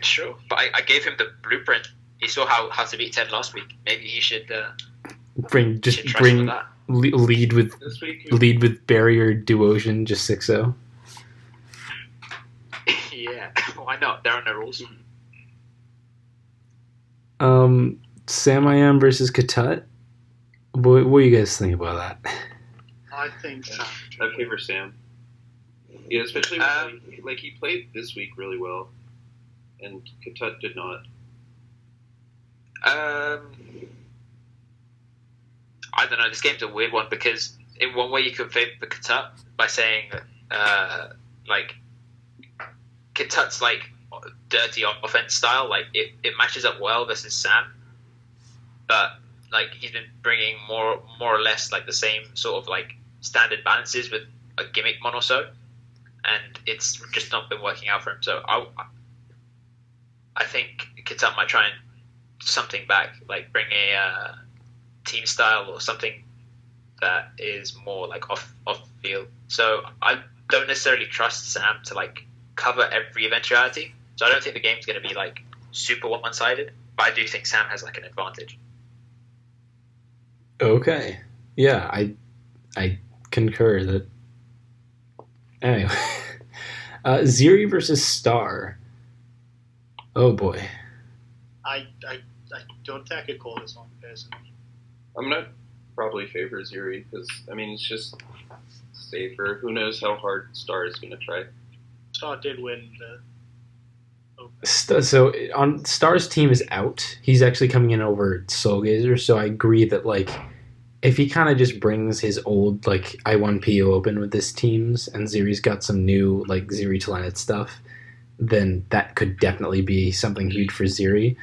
sure. But I gave him the blueprint. He saw how to beat Ted last week. Maybe he should Bring should try some of that. lead with This week, barrier duocean just 6-0. Yeah, why not? There are no rules. Sam I Am versus Katut. What do you guys think about that? I think Sam. I favor Sam. Yeah, especially when, like he played this week really well, and Katut did not. I don't know. This game's a weird one because in one way you could favor the Katut by saying like Katut's like dirty offense style. Like it matches up well versus Sam, but like he's been bringing more or less like the same sort of like standard balances with a gimmick mon or so, and it's just not been working out for him. So I think Kitan might try and something back, like bring a team style or something that is more like off field. So I don't necessarily trust Sam to like cover every eventuality. So I don't think the game's going to be like super one-sided, but I do think Sam has like an advantage. Okay. Yeah, I concur that. Anyway, Ziri versus Star. Oh boy. I don't think I could call this one personally. I'm gonna probably favor Ziri because I mean it's just safer. Who knows how hard Star is gonna try? Star did win the. So on Star's team is out. He's actually coming in over Soulgazer. So I agree that like if he kind of just brings his old like I1 PO Open with his teams and Ziri's got some new like Ziri Telenet stuff, then that could definitely be something huge for Ziri.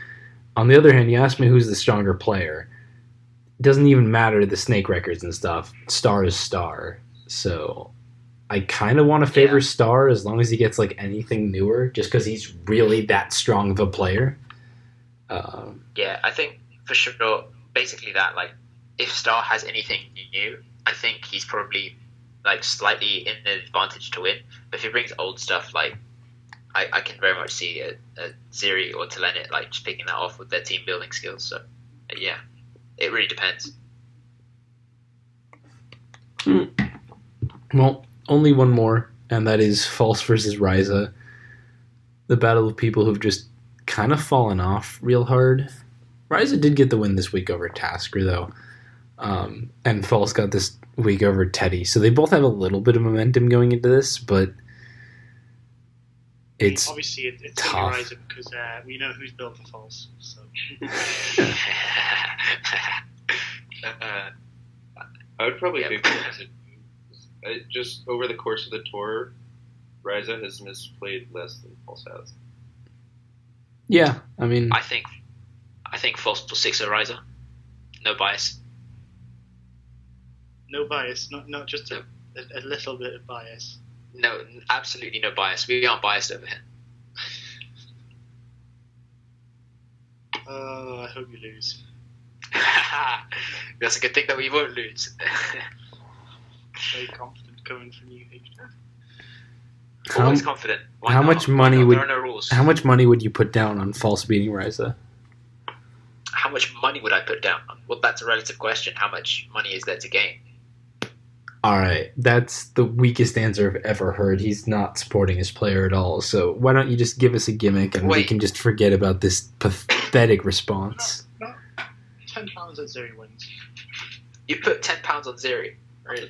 On the other hand, you asked me who's the stronger player. It doesn't even matter the snake records and stuff. Star is Star. So I kind of want to favor Star as long as he gets like anything newer, just because he's really that strong of a player. Yeah, I think for sure, basically that, like, if Star has anything new, I think he's probably like slightly in the advantage to win. But if he brings old stuff, like, I can very much see a Ziri or Telenet like just picking that off with their team building skills. So yeah, it really depends. Well, only one more, and that is False versus Ryza. The battle of people who've just kind of fallen off real hard. Ryza did get the win this week over Tasker, though. And False got this week over Teddy. So they both have a little bit of momentum going into this, but it's obviously it's tough. Ryza because we know who's built the False. So. I would probably favor Ryza. Just over the course of the tour, Ryza has misplayed less than False has. Yeah, I mean, I think False will 6 Ryza. No bias. No bias, not just a little bit of bias. No, absolutely no bias. We aren't biased over here. Oh, I hope you lose. That's a good thing that we won't lose. Very confident coming from you, Victor. Always confident. Why how not? much money There are no rules. How much money would you put down on False beating Ryza? How much money would I put down? Well, that's a relative question. How much money is there to gain? All right, that's the weakest answer I've ever heard. He's not supporting his player at all. So why don't you just give us a gimmick and we can just forget about this pathetic response? No. £10 at Ziri wins. You put £10 on Ziri. Really?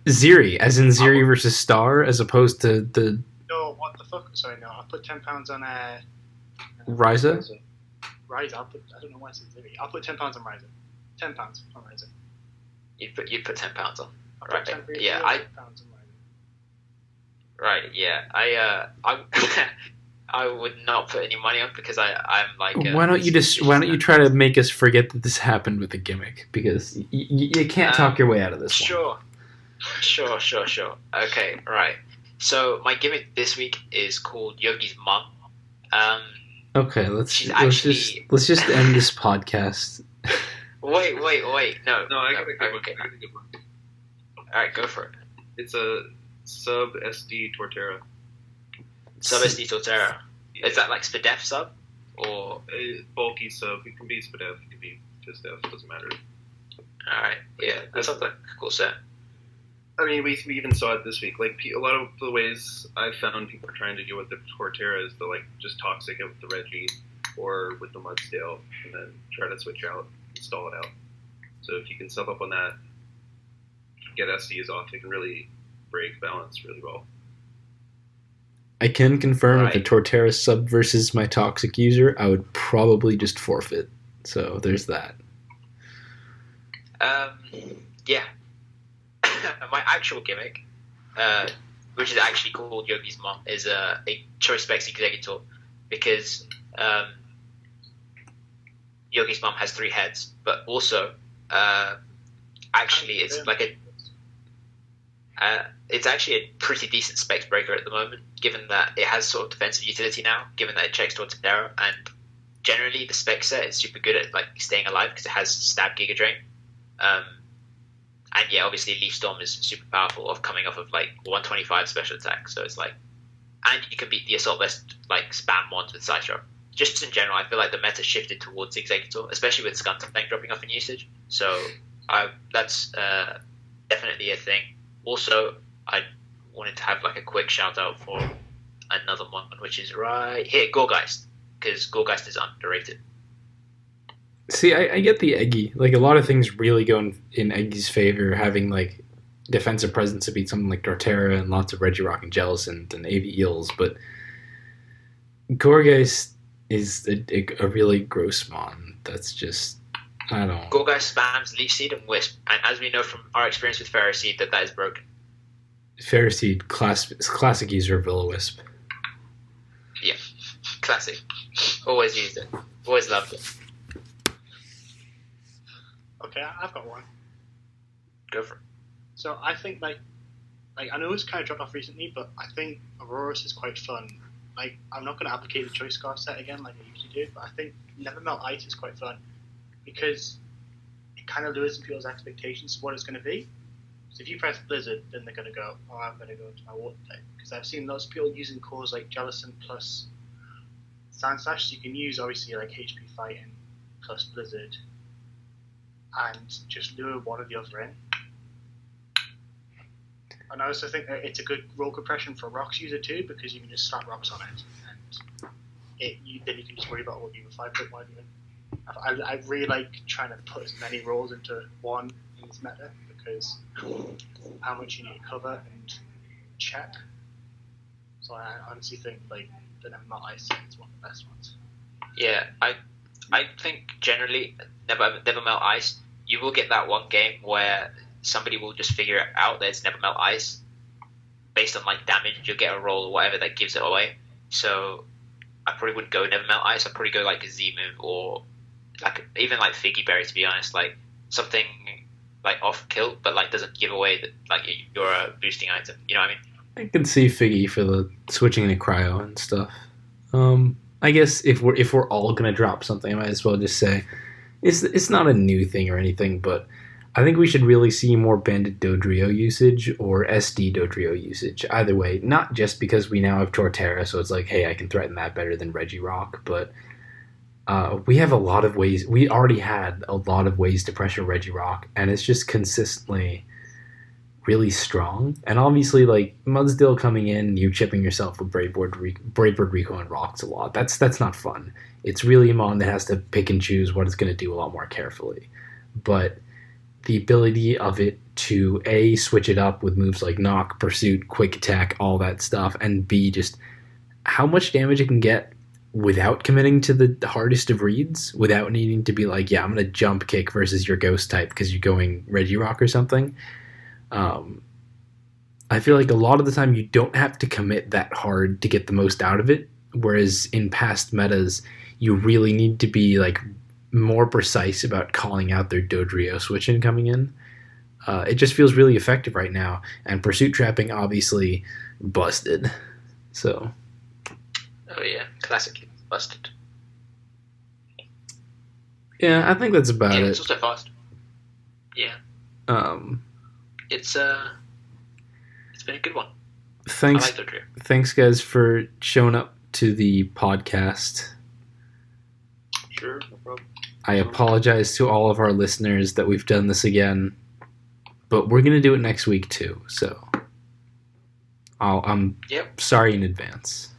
Ziri, as in Ziri versus Star, as opposed to the... No, what the fuck? Sorry, no. I put £10 on Ryza? Ryza. I don't know why I said Ziri. I'll put £10 on Ryza. £10 on Ryza. You put £10 on. Right. Yeah, Right. Yeah. I would not put any money on because I'm like. Why don't you try to make us forget that this happened with the gimmick, because you can't talk your way out of this. Sure. Okay. Right. So my gimmick this week is called Yogi's mom. Okay. Let's just end this podcast. Wait. No, I got a good okay. one. All right, go for it. It's a sub SD Torterra. Sub SD Torterra. Yeah. Is that like Spadef sub? Or A bulky sub. It can be Spadef, it can be Fizdef, doesn't matter. Alright, yeah, that sounds like a cool set. I mean, we even saw it this week. Like, a lot of the ways I've found people are trying to deal with the Torterra is the, like, just toxic it with the Reggie or with the Mudstale and then try to switch out, install it out. So if you can sub up on that, get SDs off, it can really break balance really well. I can confirm if a Torterra sub versus my toxic user, I would probably just forfeit. So there's that. Yeah. My actual gimmick, which is actually called Yogi's mom, is a choice specs executor because Yogi's mom has 3 heads, but also actually it's like it's actually a pretty decent specs breaker at the moment, given that it has sort of defensive utility now, given that it checks towards Terra, and generally the spec set is super good at like staying alive because it has stab Giga Drain. And yeah, obviously Leaf Storm is super powerful, of coming off of like 125 special attack, so it's like, and you can beat the Assault Vest like spam ones with Sideshow. Just in general, I feel like the meta shifted towards Executor, especially with Scum Tank dropping off in usage. So that's definitely a thing. Also, I wanted to have like a quick shout out for another one, which is right here, Gorgeist, because Gorgeist is underrated. See, I get the Eggy. Like, a lot of things really go in Eggy's favor, having, like, defensive presence to beat something like Torterra and lots of Regirock and Jellicent and AV Eels, but Gorgeist is a really gross mon. That's just, I don't know. Gorgeist spams Leaf Seed and Wisp, and as we know from our experience with Ferroseed, that is broken. Ferroseed, classic user of Will-O-Wisp. Yeah, classic. Always used it. Always loved it. Okay, I've got one. Go for it. So I think like I know it's kind of dropped off recently, but I think Aurora's is quite fun. Like, I'm not going to advocate the choice scarf set again like I usually do, but I think Never Melt Ice is quite fun because it kind of lowers people's expectations of what it's going to be. So if you press Blizzard, then they're going to go, oh, I'm going to go into my water type. Because I've seen lots of people using cores like Jellicent plus Sandslash, so you can use obviously like HP Fighting plus Blizzard and just lure one or the other in. And I also think that it's a good roll compression for Rocks user too, because you can just slap Rocks on it, and then you can just worry about what you 5.1 even. I really like trying to put as many rolls into one in this meta, because how much you need to cover and check. So I honestly think like the Never Melt Ice is one of the best ones. Yeah, I think generally Never Melt Ice, you will get that one game where somebody will just figure it out that it's Never Melt Ice based on like damage. You'll get a roll or whatever that gives it away. So I probably wouldn't go Never Melt Ice. I'd probably go like a Z move or like even like Figgy Berry, to be honest, like something like off kill but like doesn't give away that like you're a boosting item. You know what I mean? I can see Figgy for the switching into cryo and stuff. I guess if we're all gonna drop something, I might as well just say it's not a new thing or anything, but I think we should really see more Bandit Dodrio usage or SD Dodrio usage. Either way, not just because we now have Torterra, so it's like, hey, I can threaten that better than Regirock, but we have a lot of ways. We already had a lot of ways to pressure Regirock, and it's just consistently really strong. And obviously, like, Mudsdale coming in, you chipping yourself with Bravebird Rico and Rocks a lot. That's not fun. It's really a mon that has to pick and choose what it's going to do a lot more carefully. But the ability of it to A, switch it up with moves like Knock, Pursuit, Quick Attack, all that stuff, and B, just how much damage it can get without committing to the hardest of reads, without needing to be like, yeah, I'm going to jump kick versus your Ghost type because you're going Regirock or something. I feel like a lot of the time you don't have to commit that hard to get the most out of it, whereas in past metas, you really need to be like more precise about calling out their Dodrio switch-in coming in. It just feels really effective right now, and Pursuit Trapping obviously busted. So, oh yeah, classically busted. Yeah, I think that's about it. It's also fast. Yeah. It's been a good one. Thanks, I like Dodrio. Thanks guys for showing up to the podcast. Sure, no problem. I apologize to all of our listeners that we've done this again, but we're gonna do it next week too. So, I'm sorry in advance.